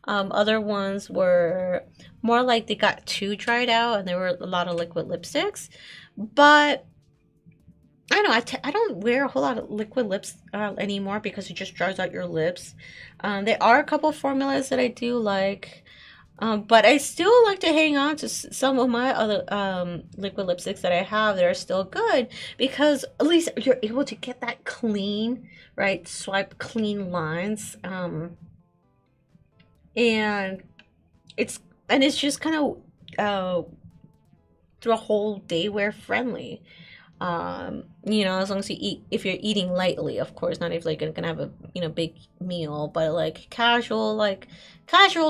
S2: Other ones were more like they got too dried out, and there were a lot of liquid lipsticks. But I don't know. I don't wear a whole lot of liquid lips anymore because it just dries out your lips. There are a couple formulas that I do like, but I still like to hang on to some of my other liquid lipsticks that I have that are still good because at least you're able to get that clean, right? Swipe clean lines. And it's it's just kind of through a whole day wear friendly. As long as you eat, if you're eating lightly, of course, not if like you're gonna have a big meal, but like casual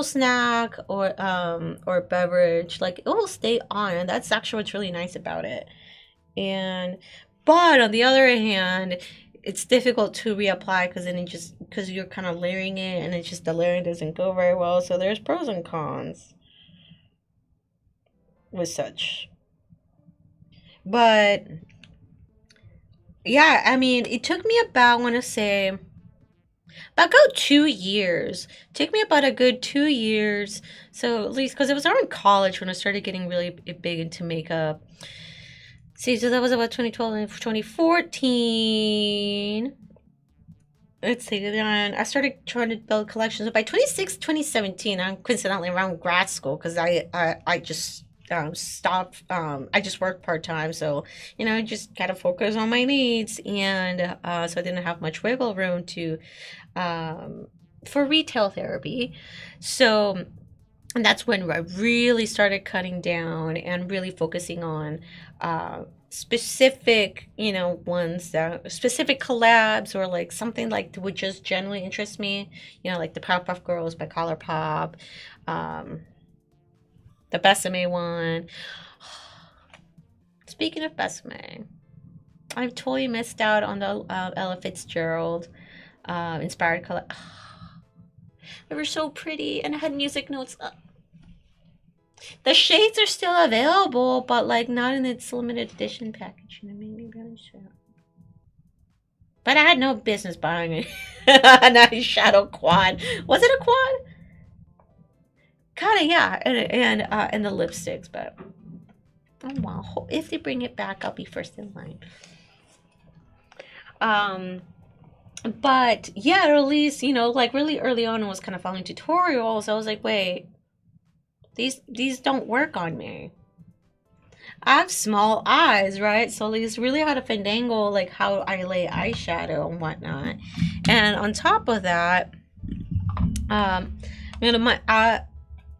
S2: snack or beverage, like it will stay on, and that's actually what's really nice about it. And but on the other hand, it's difficult to reapply because then it just because you're kind of layering it, and it's just the layering doesn't go very well. So there's pros and cons with such. But yeah, I mean, it took me about, I want to say, about 2 years. It took me about a good 2 years. So at least, because it was around college when I started getting really big into makeup. See, so that was about 2012 and 2014. Let's see, then I started trying to build collections. So by 2017, I'm coincidentally around grad school because I just stopped. I just worked part time, so just kind of focus on my needs, and so I didn't have much wiggle room to for retail therapy. So, and that's when I really started cutting down and really focusing on specific, ones that specific collabs or like something like that would just generally interest me. Like the Powerpuff Girls by Colourpop. Um, the Besame one. Speaking of Besame, I've totally missed out on the Ella Fitzgerald inspired color. They were so pretty and it had music notes. The shades are still available, but like not in its limited edition package. And it made me really sad. But I had no business buying it. An eyeshadow quad. Was it a quad? Kinda, yeah, and the lipsticks, but oh wow, if they bring it back, I'll be first in line. Um, but yeah, at least like really early on, I was kind of following tutorials. I was like, wait, these don't work on me. I have small eyes, right? So these really how to finagle like how I lay eyeshadow and whatnot. And on top of that, um,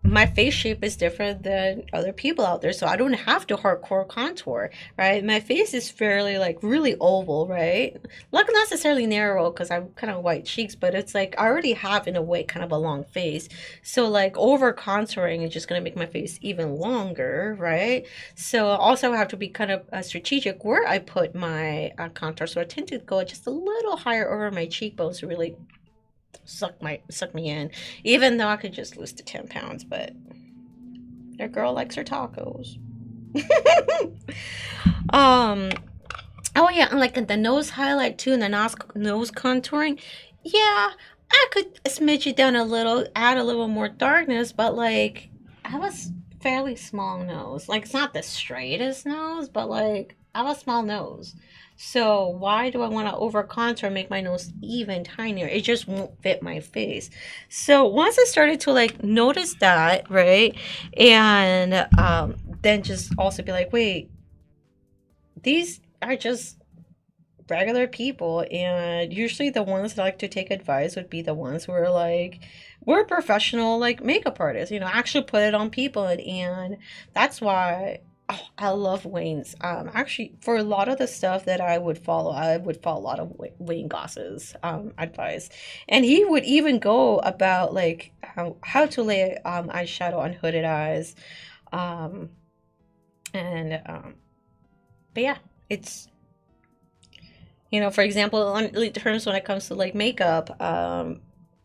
S2: my face shape is different than other people out there, so I don't have to hardcore contour, right? My face is fairly like really oval, right? Not necessarily narrow because I'm kind of white cheeks, but it's like I already have in a way kind of a long face, so like over contouring is just gonna make my face even longer, right? So also I have to be kind of strategic where I put my contour, so I tend to go just a little higher over my cheekbones to really suck me in, even though I could just lose to 10 pounds, but your girl likes her tacos. um oh yeah, and like the nose highlight too, and the nose contouring, yeah, I could smidge it down a little, add a little more darkness, but like I have a fairly small nose. Like it's not the straightest nose, but like I have a small nose. So why do I want to over contour, make my nose even tinier? It just won't fit my face. So once I started to like notice that, right, and then just also be like, wait, these are just regular people, and usually the ones that like to take advice would be the ones who are like, we're professional like makeup artists, actually put it on people, and that's why. Oh, I love Wayne's. Actually, for a lot of the stuff that I would follow a lot of Wayne Goss's advice, and he would even go about like how to lay eyeshadow on hooded eyes, um, and but yeah, it's for example, on terms when it comes to like makeup,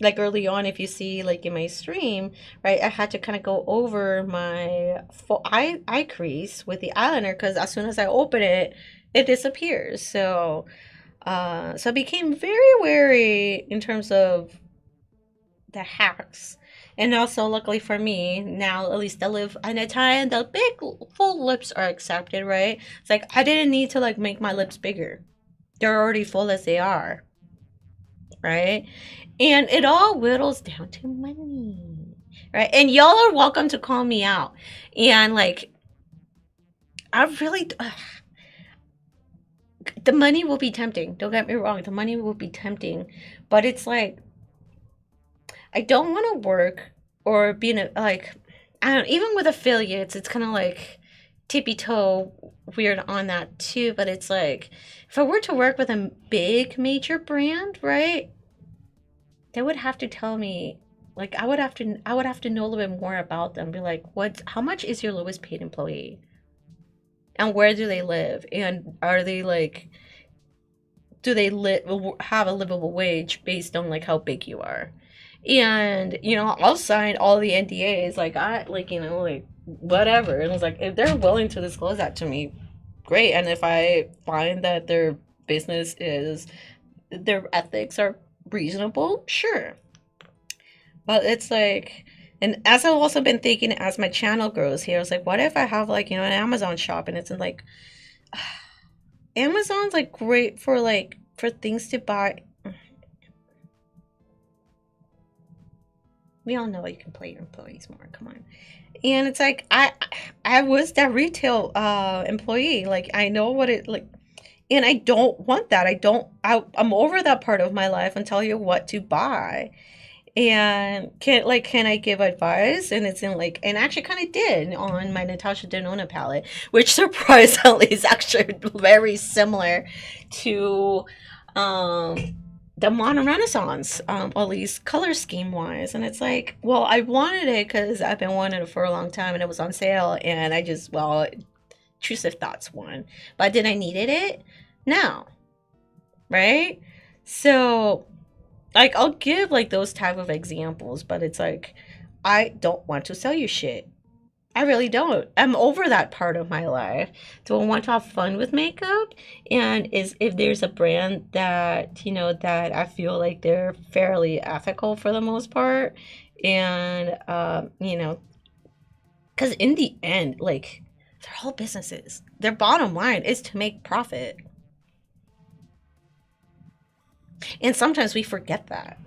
S2: like early on, if you see like in my stream, right, I had to kind of go over my full eye crease with the eyeliner because as soon as I open it, it disappears. So I became very wary in terms of the hacks. And also, luckily for me, now at least I live in a time the big full lips are accepted, right? It's like I didn't need to like make my lips bigger. They're already full as they are, right? And it all whittles down to money, right? And y'all are welcome to call me out. And like, I really, the money will be tempting. Don't get me wrong, the money will be tempting, but it's like I don't want to work or be in a like I don't even with affiliates, it's kind of like tippy toe weird on that too. But it's like if I were to work with a big major brand, right? They would have to tell me like I would have to know a little bit more about them. Be like, what? How much is your lowest paid employee? And where do they live? And are they like do they have a livable wage based on like how big you are? And I'll sign all the NDAs like I like like whatever. And it's like if they're willing to disclose that to me, great. And if I find that their business is their ethics are reasonable, sure. But it's like, and as I've also been thinking as my channel grows here, I was like, what if I have like an Amazon shop and it's in like Amazon's like great for things to buy. We all know you can play your employees more. Come on. And it's like I was that retail employee. Like I know what it like, and I don't want that. I'm over that part of my life and tell you what to buy. And can I give advice? And it's in like and actually kind of did on my Natasha Denona palette, which surprisingly is actually very similar to the modern renaissance, at least color scheme wise. And it's like, well, I wanted it because I've been wanting it for a long time and it was on sale and I just, well, intrusive thoughts won. But did I needed it? No. Right? So like I'll give like those type of examples, but it's like I don't want to sell you shit. I really don't. I'm over that part of my life. Do I want to have fun with makeup? And is if there's a brand that, that I feel like they're fairly ethical for the most part. And, because in the end, like, they're all businesses. Their bottom line is to make profit. And sometimes we forget that.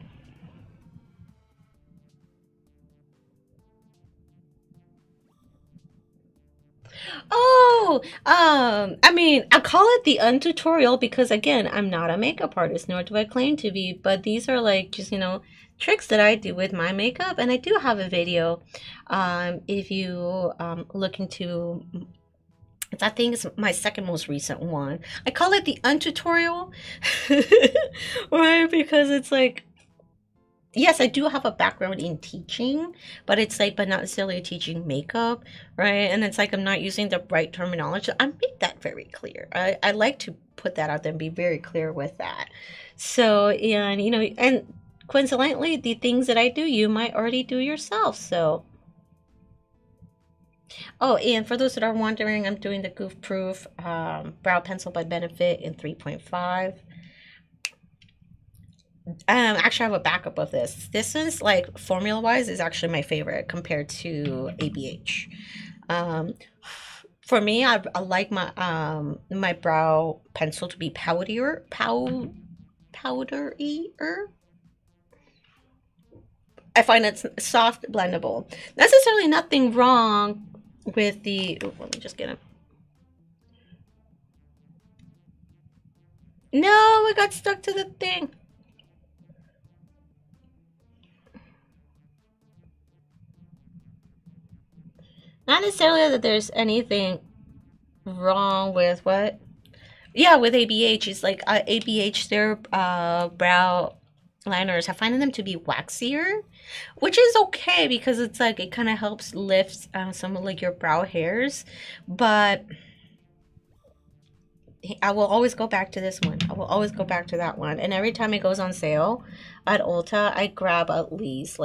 S2: Oh, I mean, I call it the untutorial because again, I'm not a makeup artist, nor do I claim to be, but these are like just, tricks that I do with my makeup. And I do have a video. If you look into I think it's my second most recent one. I call it the untutorial. Right? Because it's like yes, I do have a background in teaching, but it's like, but not necessarily teaching makeup, right? And it's like I'm not using the right terminology. I make that very clear. I like to put that out there and be very clear with that. So, and and coincidentally, the things that I do, you might already do yourself. So, oh, and for those that are wondering, I'm doing the Goof Proof Brow Pencil by Benefit in 3.5. Actually, I have a backup of this. This is like formula wise is actually my favorite compared to ABH. Um, for me, I like my brow pencil to be powderier. I find it's soft, blendable. Necessarily nothing wrong with the. Ooh, let me just get it. No, it got stuck to the thing. Not necessarily that there's anything wrong with what. Yeah, with ABH, it's like ABH, their brow liners, I find them to be waxier, which is okay because it's like it kind of helps lift some of like your brow hairs, but I will always go back to this one. I will always go back to that one. And every time it goes on sale at Ulta, I grab at least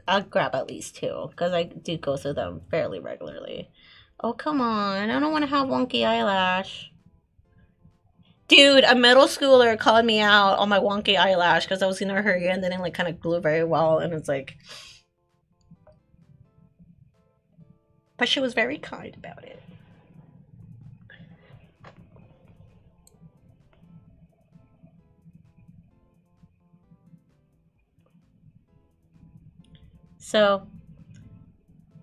S2: I'll grab at least two because I do go through them fairly regularly. Oh, come on. I don't want to have wonky eyelash. Dude, a middle schooler called me out on my wonky eyelash because I was in a hurry and then it like kind of glue very well. And it's like, but she was very kind about it. So,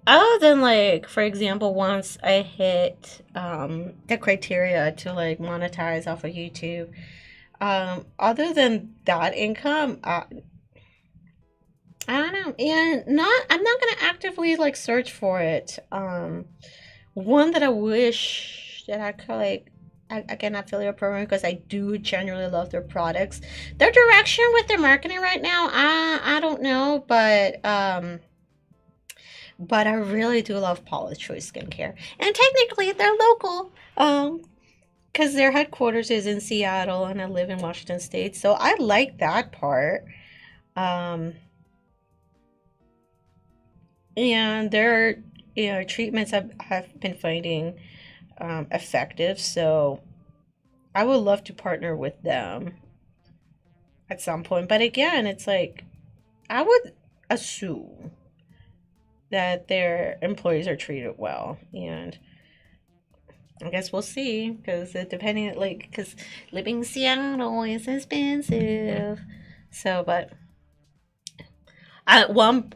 S2: other than like, for example, once I hit the criteria to like monetize off of YouTube, other than that income, I don't know, and not I'm not gonna actively like search for it. One that I wish that I could like. Again, affiliate program because I do genuinely love their products. Their direction with their marketing right now, I don't know, but I really do love Paula's Choice Skincare. And technically, they're local. Because their headquarters is in Seattle and I live in Washington State. So I like that part. Um, and their treatments have been finding effective. So I would love to partner with them at some point. But again, it's like I would assume that their employees are treated well. And I guess we'll see because depending, like, because living in Seattle is expensive. So, but one,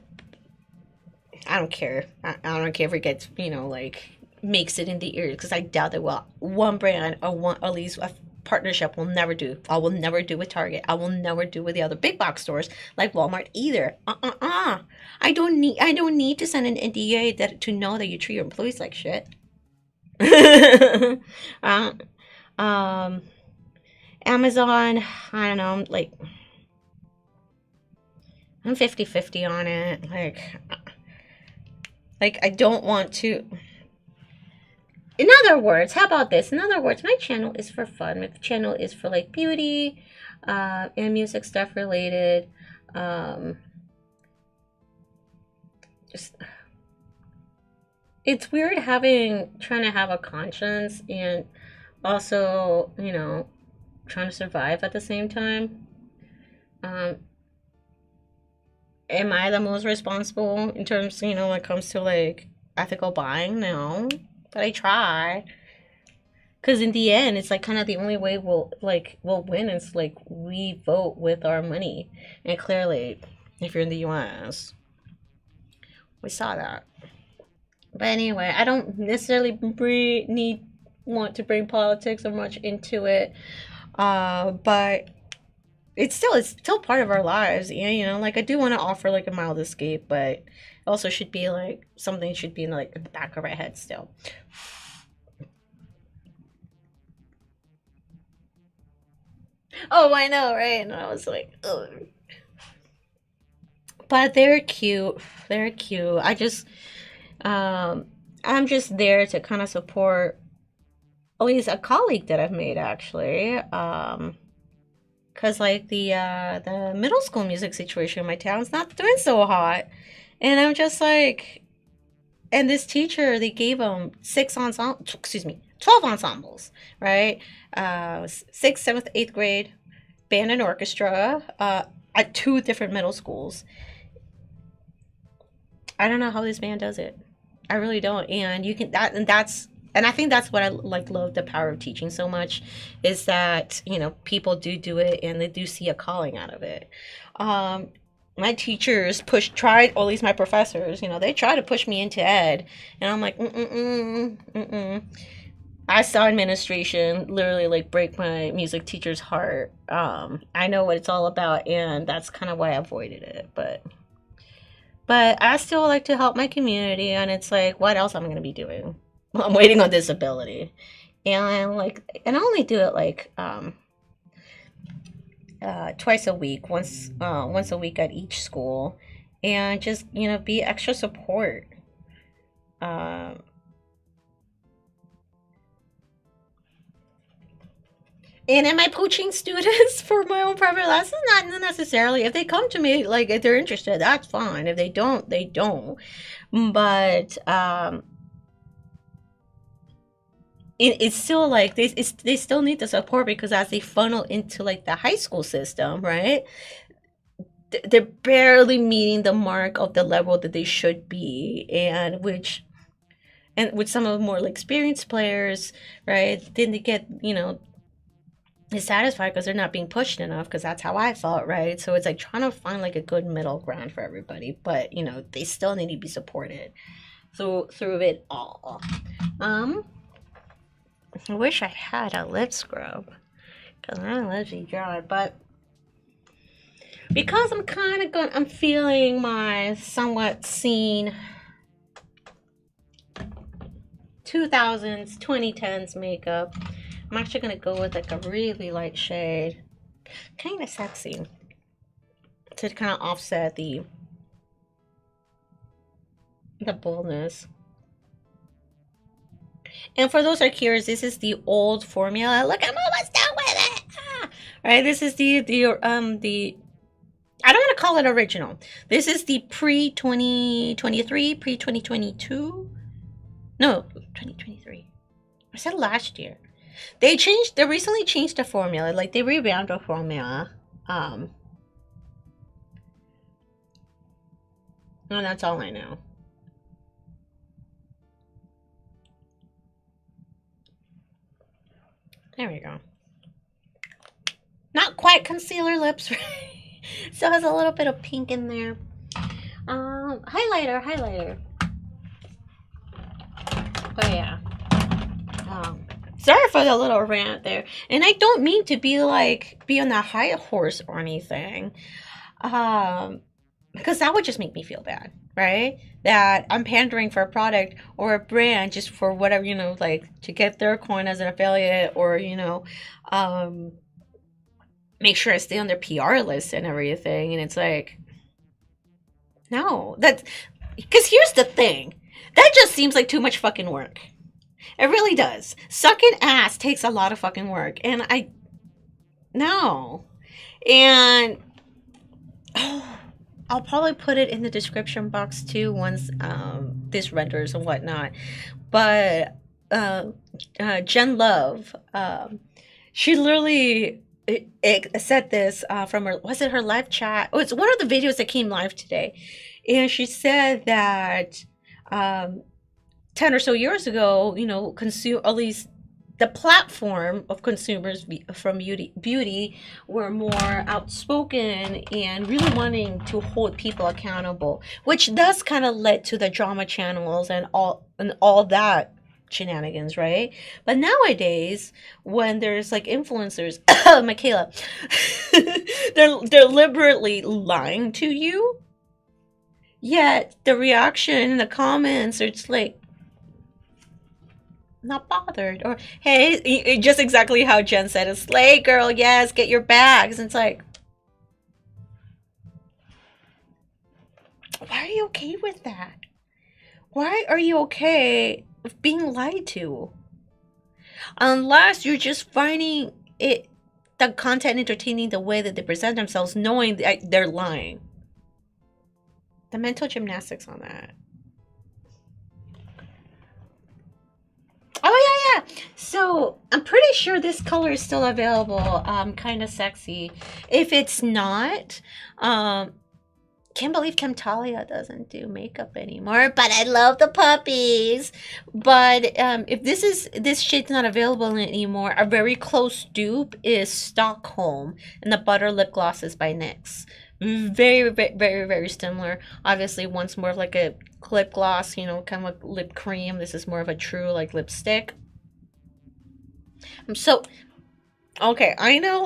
S2: I don't care. I don't care if it gets, like makes it in the ears because I doubt that. Well, one brand or one at least a partnership will never do. I will never do with Target. I will never do with the other big box stores like Walmart either. I don't need to send an NDA that to know that you treat your employees like shit. uh, um, Amazon, I don't know, like I'm 50-50 on it. Like I don't want to. In other words, how about this? In other words, my channel is for fun. My channel is for like beauty, and music stuff related. Um, just it's weird trying to have a conscience and also, trying to survive at the same time. Um, am I the most responsible in terms, when it comes to like ethical buying? No, but I try. Because in the end, it's like kind of the only way we'll win is like we vote with our money, and clearly, if you're in the U.S., we saw that. But anyway, I don't necessarily want to bring politics or much into it, but it's still part of our lives. Yeah, like I do want to offer like a mild escape, but it also should be like something should be like in the back of our head still. Oh, I know, right? And I was like, ugh. But they're cute. They're cute. Um, I'm just there to kind of support at least a colleague that I've made actually. Cause like the middle school music situation in my town's not doing so hot, and I'm just like, and this teacher they gave them 12 ensembles, right? Sixth, seventh, eighth grade, band and orchestra, at two different middle schools. I don't know how this man does it. I really don't. And you can that and that's and I think that's what I like love the power of teaching so much is that, people do it and they do see a calling out of it. Um my teachers tried, or at least my professors, they try to push me into ed, and I'm like, mm-mm. I saw administration literally like break my music teacher's heart. I know what it's all about, and that's kind of why I avoided it. But I still like to help my community, and it's like, what else am I going to be doing? I'm waiting on disability, and I only do it like twice a week, once a week at each school, and just be extra support. Um, And am I poaching students for my own private lessons? Not necessarily. If they come to me, like if they're interested, that's fine. If they don't, they don't. But it's still like they still need the support because as they funnel into like the high school system, right? They're barely meeting the mark of the level that they should be, and with some of the more like experienced players, right? Then they get dissatisfied because they're not being pushed enough. Because that's how I felt, right? So it's like trying to find like a good middle ground for everybody, but they still need to be supported through it all. I wish I had a lip scrub because my lips are dry, but because I'm feeling my somewhat seen 2000s, 2010s makeup. I'm actually gonna go with like a really light shade, kind of sexy, to kind of offset the boldness. And for those who are curious, this is the old formula. Look, I'm almost done with it. Right, this is the I don't want to call it original. This is the pre-2023, pre-2022. No, 2023. I said last year. They recently changed the formula. Like, they revamped the formula. And that's all I know. There we go. Not quite concealer lips, right? Still has a little bit of pink in there. Highlighter. Oh yeah. Sorry for the little rant there. And I don't mean to be on that high horse or anything. Because that would just make me feel bad, right? That I'm pandering for a product or a brand just for whatever, like to get their coin as an affiliate or, make sure I stay on their PR list and everything. And it's like, no, because here's the thing. That just seems like too much fucking work. It really does. Sucking ass takes a lot of fucking work. And no. And I'll probably put it in the description box too once this renders and whatnot. But Jen Love, she literally said this from her, was it her live chat? Oh, it's one of the videos that came live today. And she said that 10 or so years ago, at least the platform of consumers from beauty were more outspoken and really wanting to hold people accountable, which does kind of led to the drama channels and all that shenanigans, right? But nowadays, when there's like influencers, Michaela, they're deliberately lying to you. Yet the reaction in the comments are just like not bothered, or hey, just exactly how Jen said it, slay girl, yes, get your bags. And it's like, why are you okay with that? Why are you okay with being lied to? Unless you're just finding the content entertaining the way that they present themselves, knowing that they're lying. The mental gymnastics on that. Oh yeah. So I'm pretty sure this color is still available. Kind of sexy. If it's not, can't believe Talia doesn't do makeup anymore. But I love the puppies. But if this shade's not available anymore, a very close dupe is Stockholm, and the butter lip gloss is by NYX. Very, very, very, very similar. Obviously, one's more of like a lip gloss, kind of like lip cream. This is more of a true like lipstick. Okay, I know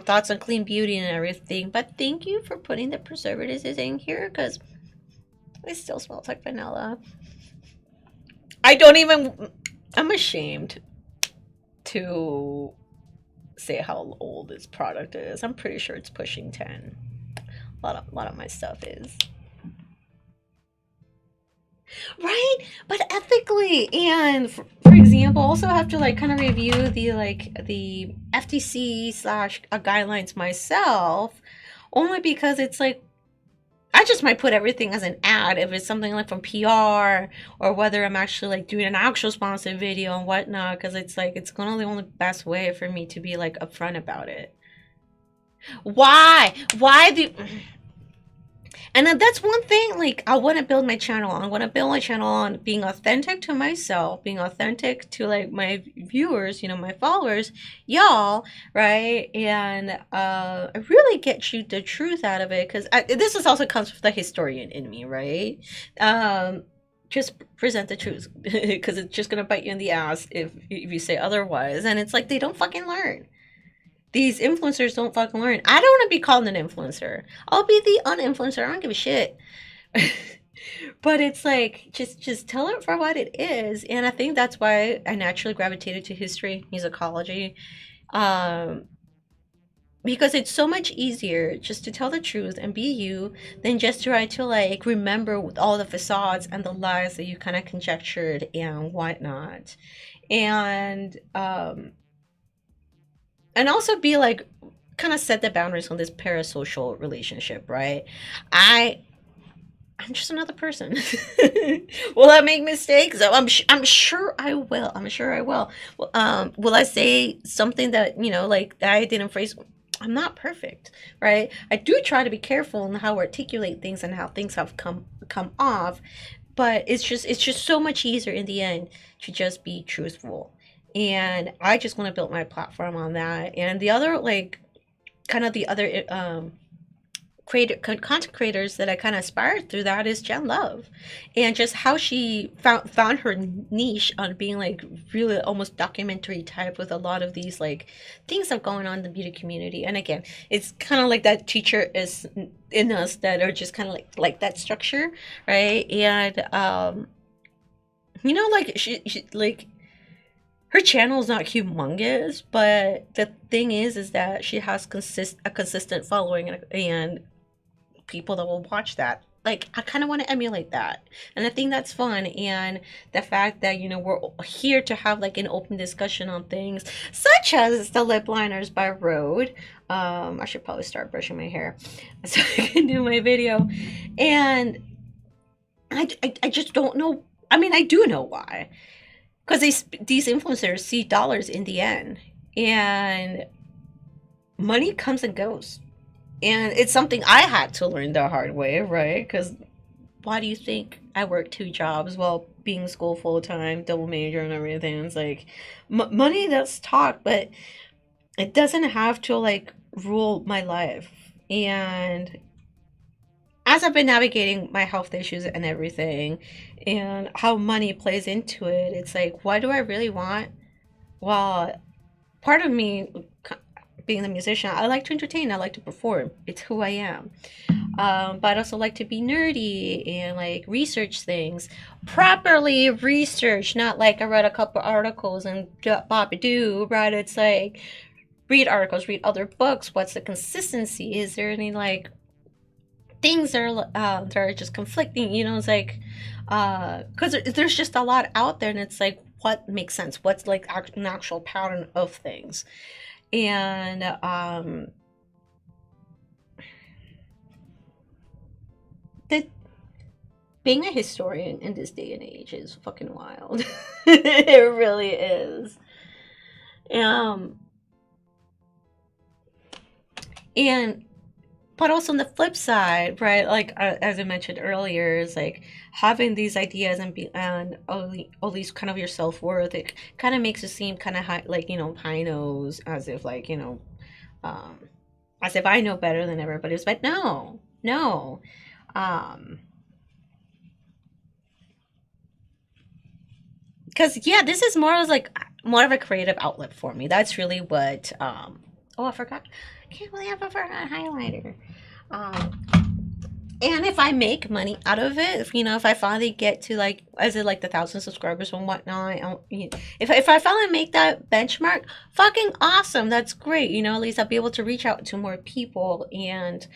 S2: thoughts on clean beauty and everything, but thank you for putting the preservatives in here because it still smells like vanilla. I'm ashamed to say how old this product is. I'm pretty sure it's pushing 10. A lot of my stuff is. Right? But ethically, and for example, will also have to like kind of review the FTC slash guidelines myself, only because it's like I just might put everything as an ad if it's something like from PR, or whether I'm actually like doing an actual sponsored video and whatnot, because it's like it's gonna the only best way for me to be like upfront about it. Why? Why do? And then that's one thing, like, I want to build my channel on. I want to build my channel on being authentic to myself, being authentic to, like, my viewers, you know, my followers, y'all, right? And I really get you the truth out of it, because this is also comes from the historian in me, right? Just present the truth, because it's just going to bite you in the ass if you say otherwise. And it's like, they don't fucking learn. These influencers don't fucking learn. I don't want to be called an influencer. I'll be the uninfluencer. I don't give a shit. But it's like, just tell it for what it is. And I think that's why I naturally gravitated to history, musicology. Because it's so much easier just to tell the truth and be you than just try to like remember all the facades and the lies that you kind of conjectured and whatnot. And also be like kind of set the boundaries on this parasocial relationship, right? I'm just another person. Will I make mistakes? I'm sure I will. I'm sure I will. Will I say something that, you know, like that I didn't phrase? I'm not perfect, right? I do try to be careful in how I articulate things and how things have come off, but it's just so much easier in the end to just be truthful. And I just want to build my platform on that. And the other, like, kind of the other content creators that I kind of aspired through that is Jen Love, and just how she found her niche on being like really almost documentary type with a lot of these like things that are going on in the beauty community. And again, it's kind of like that teacher is in us that are just kind of like that structure, right? And you know, like she like her channel is not humongous, but the thing is that she has a consistent following and people that will watch that. Like, I kind of want to emulate that, and I think that's fun. And the fact that, you know, we're here to have like an open discussion on things such as the lip liners by Rhode. I should probably start brushing my hair so I can do my video. And I just don't know. I mean, I do know why. Because these influencers see dollars in the end, and money comes and goes, and it's something I had to learn the hard way, right? Because why do you think I work 2 jobs while being in school full time, double major and everything? It's like money does talk, but it doesn't have to like rule my life. And as I've been navigating my health issues and everything, and how money plays into it, it's like, what do I really want? Well, part of me, being a musician, I like to entertain, I like to perform. It's who I am. But I also like to be nerdy and like research things, properly research, not like I read a couple articles and bop do, right? It's like, read articles, read other books. What's the consistency? Is there any like things that are just conflicting, you know? It's like, because there's just a lot out there, and it's like, what makes sense? What's like an actual pattern of things? And the being a historian in this day and age is fucking wild. It really is. And but also on the flip side, right? Like as I mentioned earlier, is like having these ideas and all these kind of your self worth. It kind of makes it seem kind of high, like, you know, high nose, as if like, you know, as if I know better than everybody else. But no, because yeah, this is more as like more of a creative outlet for me. That's really what. Oh, I forgot. I can't believe I forgot highlighter. And if I make money out of it, if, you know, if I finally get to like, as it like the 1,000 subscribers and whatnot, if I finally make that benchmark, fucking awesome. That's great. You know, at least I'll be able to reach out to more people. And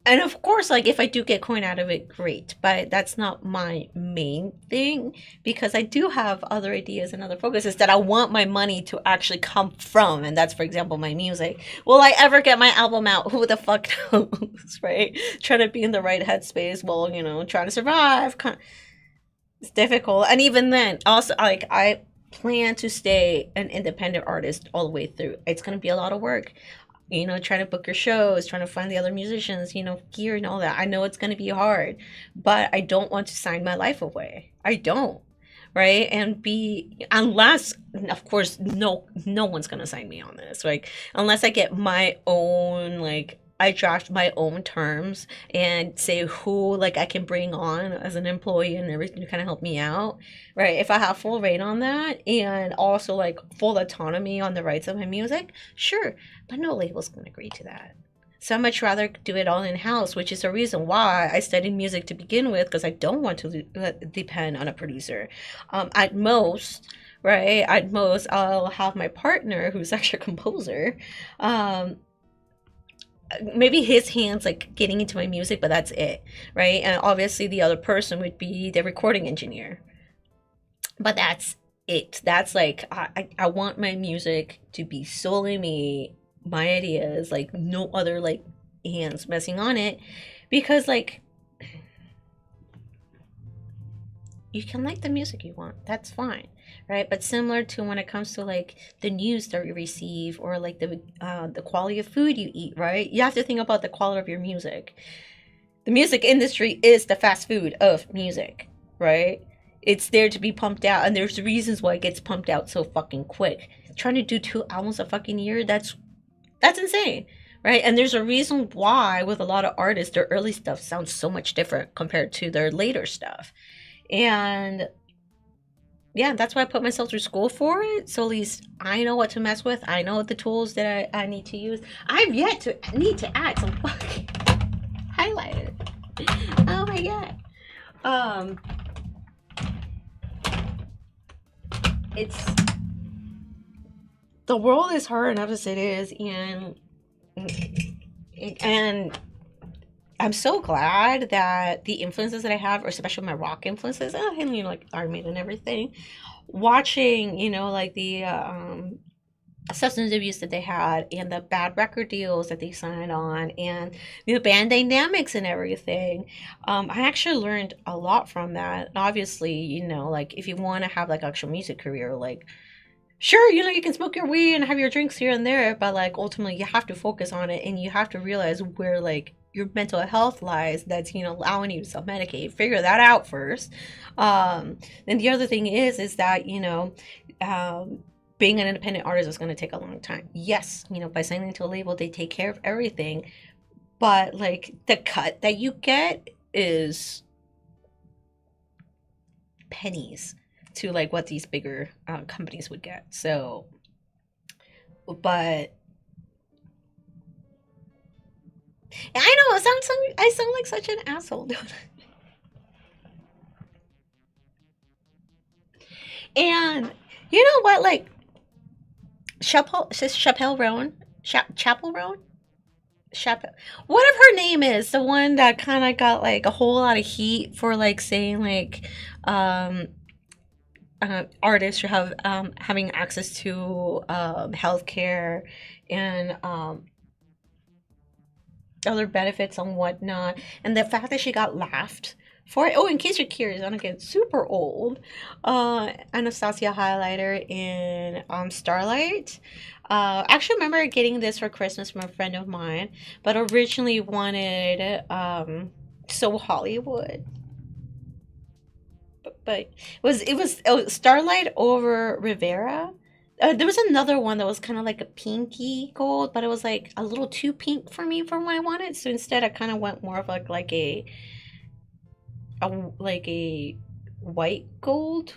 S2: And of course, like if I do get coin out of it, great. But that's not my main thing because I do have other ideas and other focuses that I want my money to actually come from. And that's, for example, my music. Will I ever get my album out? Who the fuck knows, right? Trying to be in the right headspace while, trying to survive. It's difficult. And even then, also, like, I plan to stay an independent artist all the way through. It's going to be a lot of work, trying to book your shows, trying to find the other musicians, gear and all that. I know it's going to be hard, but I don't want to sign my life away. I don't. Right. And unless, of course, no one's going to sign me on this. Like, unless I get my own, like, I draft my own terms and say who, like, I can bring on as an employee and everything to kind of help me out. Right. If I have full reign on that and also like full autonomy on the rights of my music, sure. But no label's going to agree to that. So I'd much rather do it all in house, which is the reason why I studied music to begin with, because I don't want to depend on a producer. At most, right? At most, I'll have my partner, who's actually a composer. Um, Maybe his hands like getting into my music, but that's it, right? And obviously, the other person would be the recording engineer, but that's it. That's like I want my music to be solely me, my ideas, like no other like hands messing on it, because like you can like the music you want, that's fine, right? But similar to when it comes to like the news that you receive or like the quality of food you eat, right? You have to think about the quality of your music. The music industry is the fast food of music, right? It's there to be pumped out, and there's reasons why it gets pumped out so fucking quick. Trying to do 2 albums a fucking year, that's insane, right? And there's a reason why with a lot of artists, their early stuff sounds so much different compared to their later stuff. And yeah, that's why I put myself through school for it. So at least I know what to mess with. I know the tools that I need to use. I've yet to need to add some fucking highlighter. Oh my god. Um, it's the world is hard enough as it is, and I'm so glad that the influences that I have, or especially my rock influences, and like Iron Maiden and everything, watching, like the substance abuse that they had and the bad record deals that they signed on and the band dynamics and everything. I actually learned a lot from that. And obviously, like if you want to have like actual music career, like sure, you can smoke your weed and have your drinks here and there, but like ultimately you have to focus on it and you have to realize where like your mental health lies that's allowing you to self-medicate. Figure that out first. And the other thing is that being an independent artist is going to take a long time. Yes, by signing to a label they take care of everything, but like the cut that you get is pennies to like what these bigger companies would get. So, but I know I sound like such an asshole. And you know what? Like Chappelle Roan, Chapel Roan, Chappelle, whatever her name is, the one that kind of got like a whole lot of heat for like saying like um artists should have having access to healthcare and other benefits and whatnot. And the fact that she got laughed for it. Oh, in case you're curious, I'm gonna get super old. Anastasia highlighter in Starlight. Actually remember getting this for Christmas from a friend of mine, but originally wanted So Hollywood. But it was Starlight over Rivera. There was another one that was kind of like a pinky gold, but it was like a little too pink for me for what I wanted. So instead, I kind of went more of like a white gold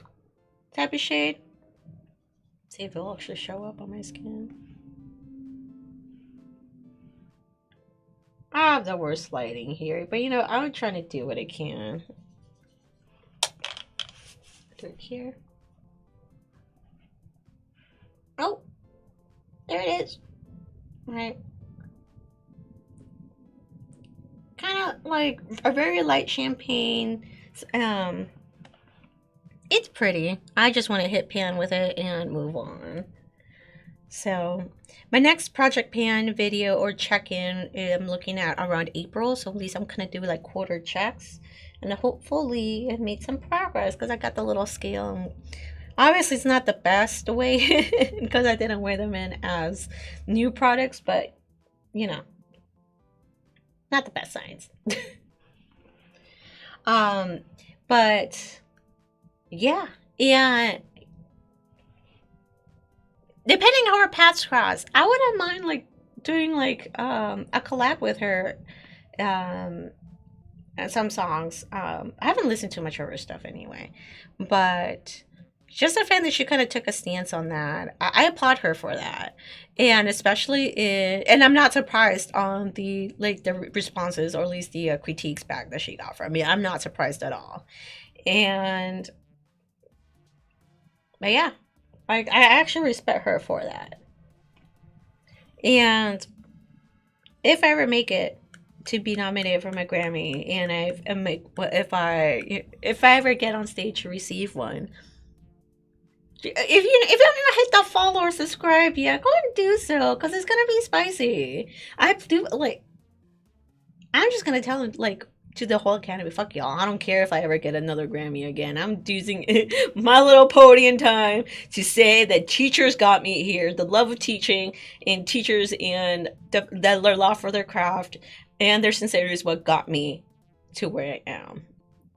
S2: type of shade. See if it'll actually show up on my skin. I have the worst lighting here, but I'm trying to do what I can. Do it here. Oh, there it is. All right. kind of like a very light champagne. Um, it's pretty. I just want to hit pan with it and move on. So my next project pan video or check-in I'm looking at around April. So at least I'm gonna do like quarter checks, and hopefully I've made some progress because I got the little scale. Obviously, it's not the best way because I didn't wear them in as new products, but you know, not the best science. um, but yeah, yeah. Depending on her paths cross, I wouldn't mind like doing like a collab with her um and some songs. I haven't listened to much of her stuff anyway, but just the fact that she kind of took a stance on that, I applaud her for that, and especially and I'm not surprised on the like the responses or at least the critiques back that she got from me. I'm not surprised at all, and but yeah, like I actually respect her for that, and if I ever make it to be nominated for my Grammy, and if I ever get on stage to receive one, if you haven't hit the follow or subscribe yet, go and do so because it's gonna be spicy. I do like. I'm just gonna tell like to the whole academy, fuck y'all. I don't care if I ever get another Grammy again. I'm using my little podium time to say that teachers got me here. The love of teaching and teachers and their love for their craft and their sincerity is what got me to where I am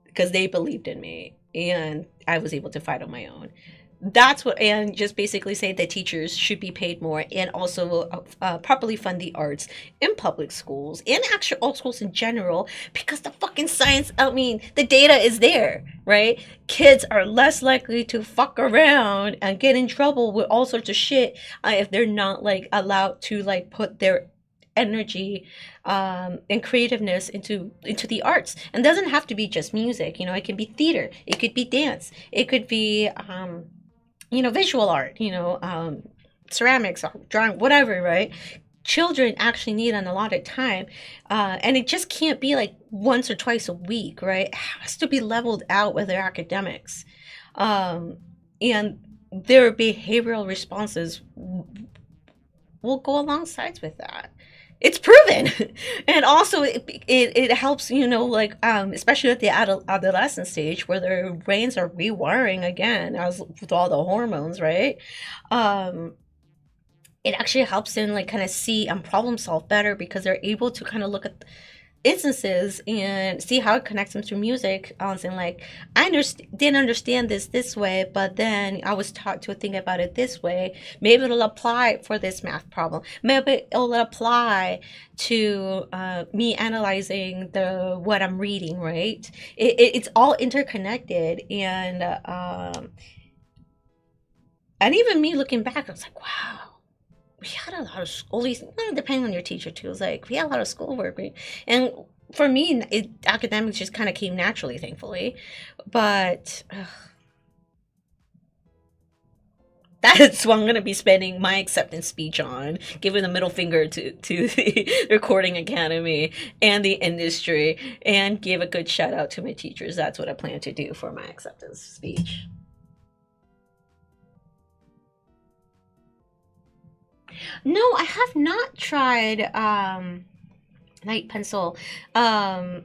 S2: because they believed in me and I was able to fight on my own. That's what, and just basically say that teachers should be paid more and also properly fund the arts in public schools and actually all schools in general because the fucking science, I mean, the data is there, right? Kids are less likely to fuck around and get in trouble with all sorts of shit if they're not like allowed to like put their energy and creativeness into the arts. And it doesn't have to be just music, you know, it can be theater, it could be dance, it could be visual art, ceramics, drawing, whatever, right? Children actually need an allotted time, and it just can't be like once or twice a week, right? It has to be leveled out with their academics, and their behavioral responses will go alongside with that. It's proven. And also it helps, especially at the adolescent stage where their brains are rewiring again as with all the hormones, right? It actually helps them like kind of see and problem solve better because they're able to kind of look at instances and see how it connects them to music. Saying like, didn't understand this way, but then I was taught to think about it this way. Maybe it'll apply for this math problem. Maybe it'll apply to me analyzing what I'm reading. Right? It's all interconnected, and even me looking back, I was like, wow. We had a lot of school, depending on your teacher too. It was like we had a lot of schoolwork, and for me, academics just kind of came naturally, thankfully. But that's what I'm gonna be spending my acceptance speech on, giving the middle finger to the Recording Academy and the industry, and give a good shout out to my teachers. That's what I plan to do for my acceptance speech. No, I have not tried light pencil. And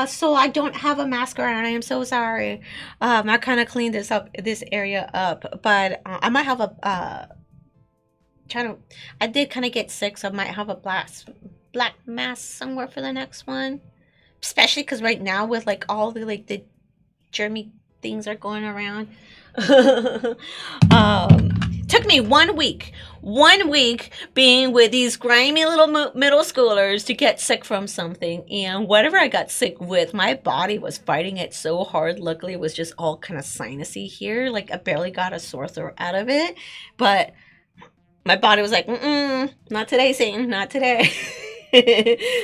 S2: so I don't have a mascara and I am so sorry. I kind of cleaned this area up, but I might have I did kind of get sick, so I might have a black mask somewhere for the next one. Especially because right now with like all the germy things are going around. Took me 1 week being with these grimy little middle schoolers to get sick from something, and whatever I got sick with, my body was fighting it so hard. Luckily it was just all kind of sinusy here, like I barely got a sore throat out of it, but my body was like, not today, Satan, not today.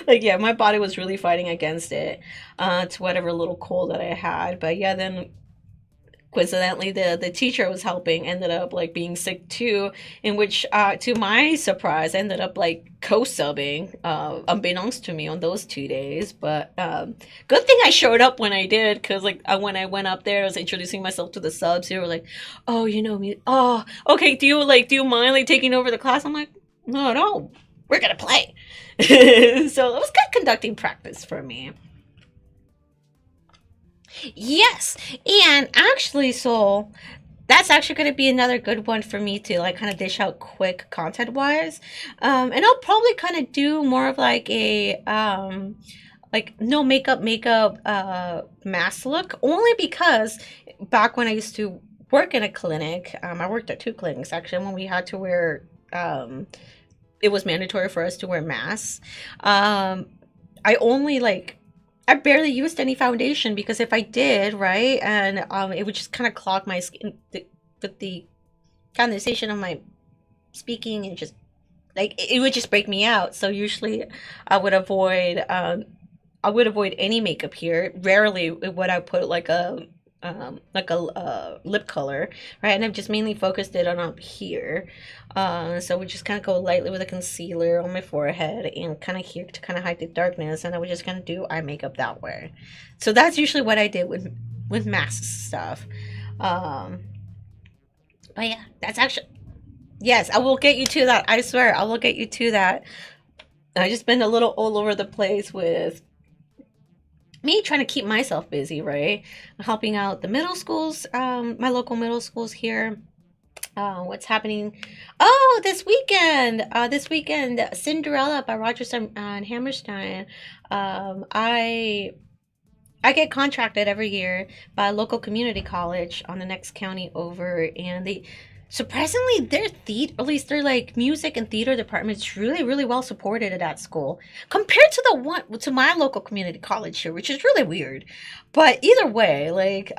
S2: Like, yeah, my body was really fighting against it, to whatever little cold that I had. But yeah, then coincidentally the teacher I was helping ended up like being sick too, in which to my surprise I ended up like co-subbing unbeknownst to me on those 2 days. But good thing I showed up when I did, because like when I went up there I was introducing myself to the subs. They were like, oh, you know me, oh okay, do you mind like taking over the class? I'm like, no, we're gonna play. So it was good conducting practice for me. Yes, and actually, so that's actually going to be another good one for me to like kind of dish out quick content wise. And I'll probably kind of do more of like a like no makeup mask look, only because back when I used to work in a clinic, I worked at two clinics actually, when we had to wear it was mandatory for us to wear masks. Um, I only like I barely used any foundation, because if I did, right, and it would just kind of clog my skin with the condensation of my speaking, and just like it would just break me out. So usually I would avoid any makeup here. Rarely would I put like a lip color, right? And I've just mainly focused it on up here. So we just kind of go lightly with a concealer on my forehead and kind of here to kind of hide the darkness, and I would just kind of do eye makeup that way. So that's usually what I did with mask stuff. Um, but yeah, that's actually, yes, I will get you to that. I swear, I will get you to that. I just been a little all over the place with me trying to keep myself busy, right? Helping out the middle schools, my local middle schools here. What's happening? Oh, this weekend, Cinderella by Rogers and Hammerstein. I get contracted every year by a local community college on the next county over, and they surprisingly their theater, at least their like music and theater department, is really well supported at that school compared to the one to my local community college here, which is really weird. But either way, like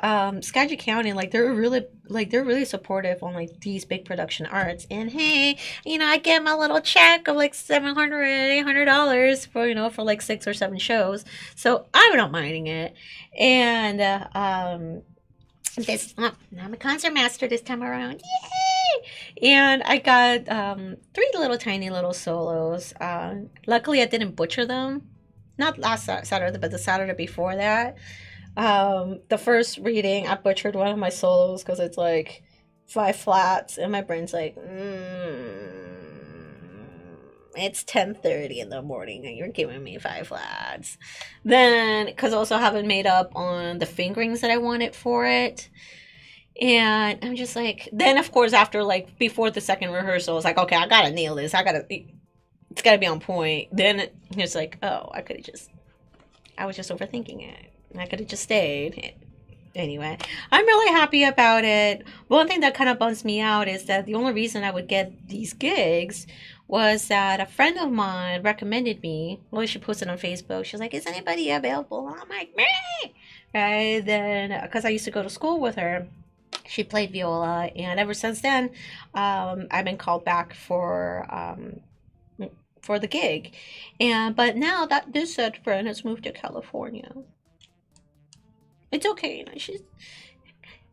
S2: Skagit County, like they're really supportive on like these big production arts. And hey, I get my little check of like $700, $800 for for like 6 or 7 shows, so I'm not minding it. And this I'm a concert master this time around. Yay! And I got 3 little tiny solos. Luckily I didn't butcher them. Not last Saturday, but the Saturday before that. The first reading I butchered one of my solos because it's like 5 flats, and my brain's like, it's 10:30 in the morning and you're giving me 5 flats. Then, because I also haven't made up on the fingerings that I wanted for it. And I'm just like, then of course, after like before the second rehearsal, I was like, okay, I gotta nail this. It's gotta be on point. Then it's like, oh, I was just overthinking it. I could have just stayed. Anyway, I'm really happy about it. One thing that kind of bums me out is that the only reason I would get these gigs was that a friend of mine recommended me. Well, she posted on Facebook. She was like, "Is anybody available?" And I'm like, "Me!" Right then, because I used to go to school with her. She played viola, and ever since then, I've been called back for the gig. But now that this said friend has moved to California, it's okay. She's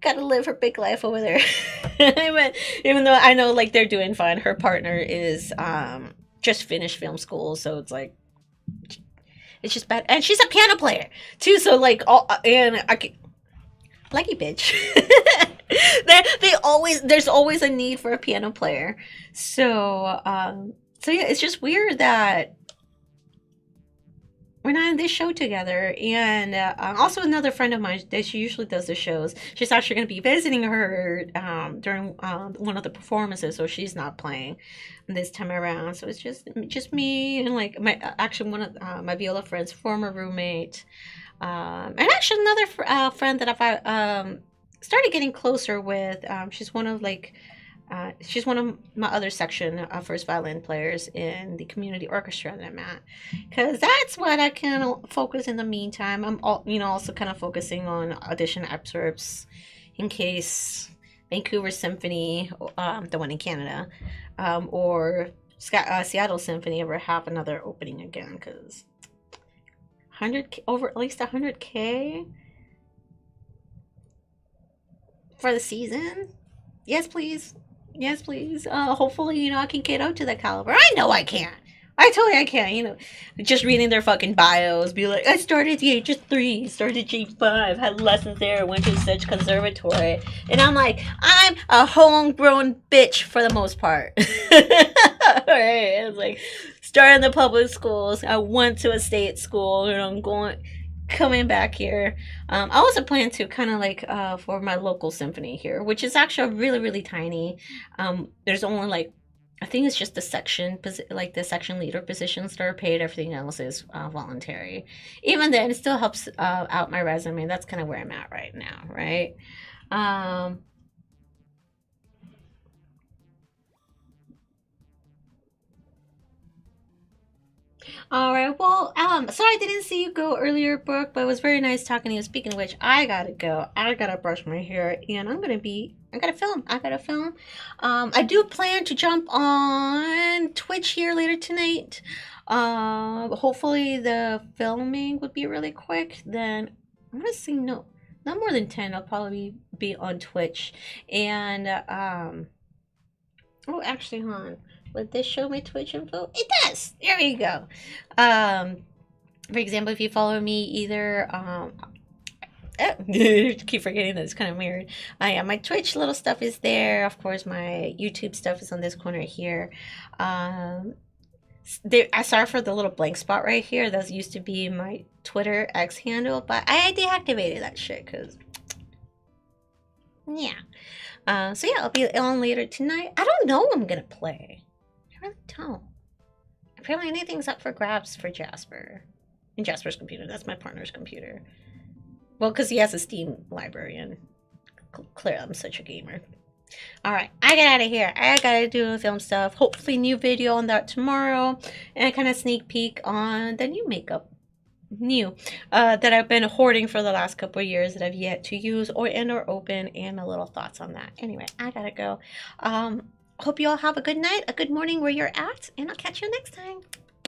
S2: gotta live her big life over there. Even though I know like they're doing fine. Her partner is just finished film school, so it's like it's just bad. And she's a piano player too, so like all and I can, lucky bitch. There's always a need for a piano player. So yeah, it's just weird that we're not in this show together. And also another friend of mine that she usually does the shows, she's actually going to be visiting her during one of the performances, so she's not playing this time around. So it's just me and like my actually one of my viola friends, former roommate, and actually another friend that I've started getting closer with. She's one of my other section of first violin players in the community orchestra that I'm at, because that's what I can focus in the meantime. I'm also kind of focusing on audition excerpts in case Vancouver Symphony, the one in Canada, or Seattle Symphony ever have another opening again, because 100 over at least 100K for the season. Yes, please. Yes, please. Hopefully, you know, I can get up to that caliber. I know I can. I tell you I can. You know, just reading their fucking bios, be like, I started at the age of 3, started at age 5, had lessons there, went to such conservatory, and I'm like, I'm a homegrown bitch for the most part. Right? It's like started in the public schools. I went to a state school, and I'm coming back here. I also plan to kind of like for my local symphony here, which is actually really really tiny. There's only like I think it's just the section like the section leader positions that are paid. Everything else is voluntary. Even then, it still helps out my resume. That's kind of where I'm at right now, right? Um, All right. Well, sorry I didn't see you go earlier, Brooke, but it was very nice talking to you. Speaking of which, I gotta go. I gotta brush my hair, and I gotta film. I gotta film. I do plan to jump on Twitch here later tonight. Hopefully the filming would be really quick. Then I'm gonna say no, not more than 10. I'll probably be on Twitch, and oh, actually, hold on. Would this show my Twitch info? It does. There we go. Um, for example, if you follow me either, keep forgetting that it's kind of weird. Yeah, my Twitch little stuff is there. Of course, my YouTube stuff is on this corner here. I sorry for the little blank spot right here. That used to be my Twitter X handle, but I deactivated that shit because, yeah. So yeah, I'll be on later tonight. I don't know what I'm gonna play. I really don't. Apparently anything's up for grabs for Jasper. And Jasper's computer. That's my partner's computer. Well, because he has a Steam library, and clearly I'm such a gamer. Alright, I get out of here. I gotta do film stuff. Hopefully new video on that tomorrow. And a kind of sneak peek on the new makeup. That I've been hoarding for the last couple of years that I've yet to use or open, and my little thoughts on that. Anyway, I gotta go. Hope you all have a good night, a good morning where you're at, and I'll catch you next time.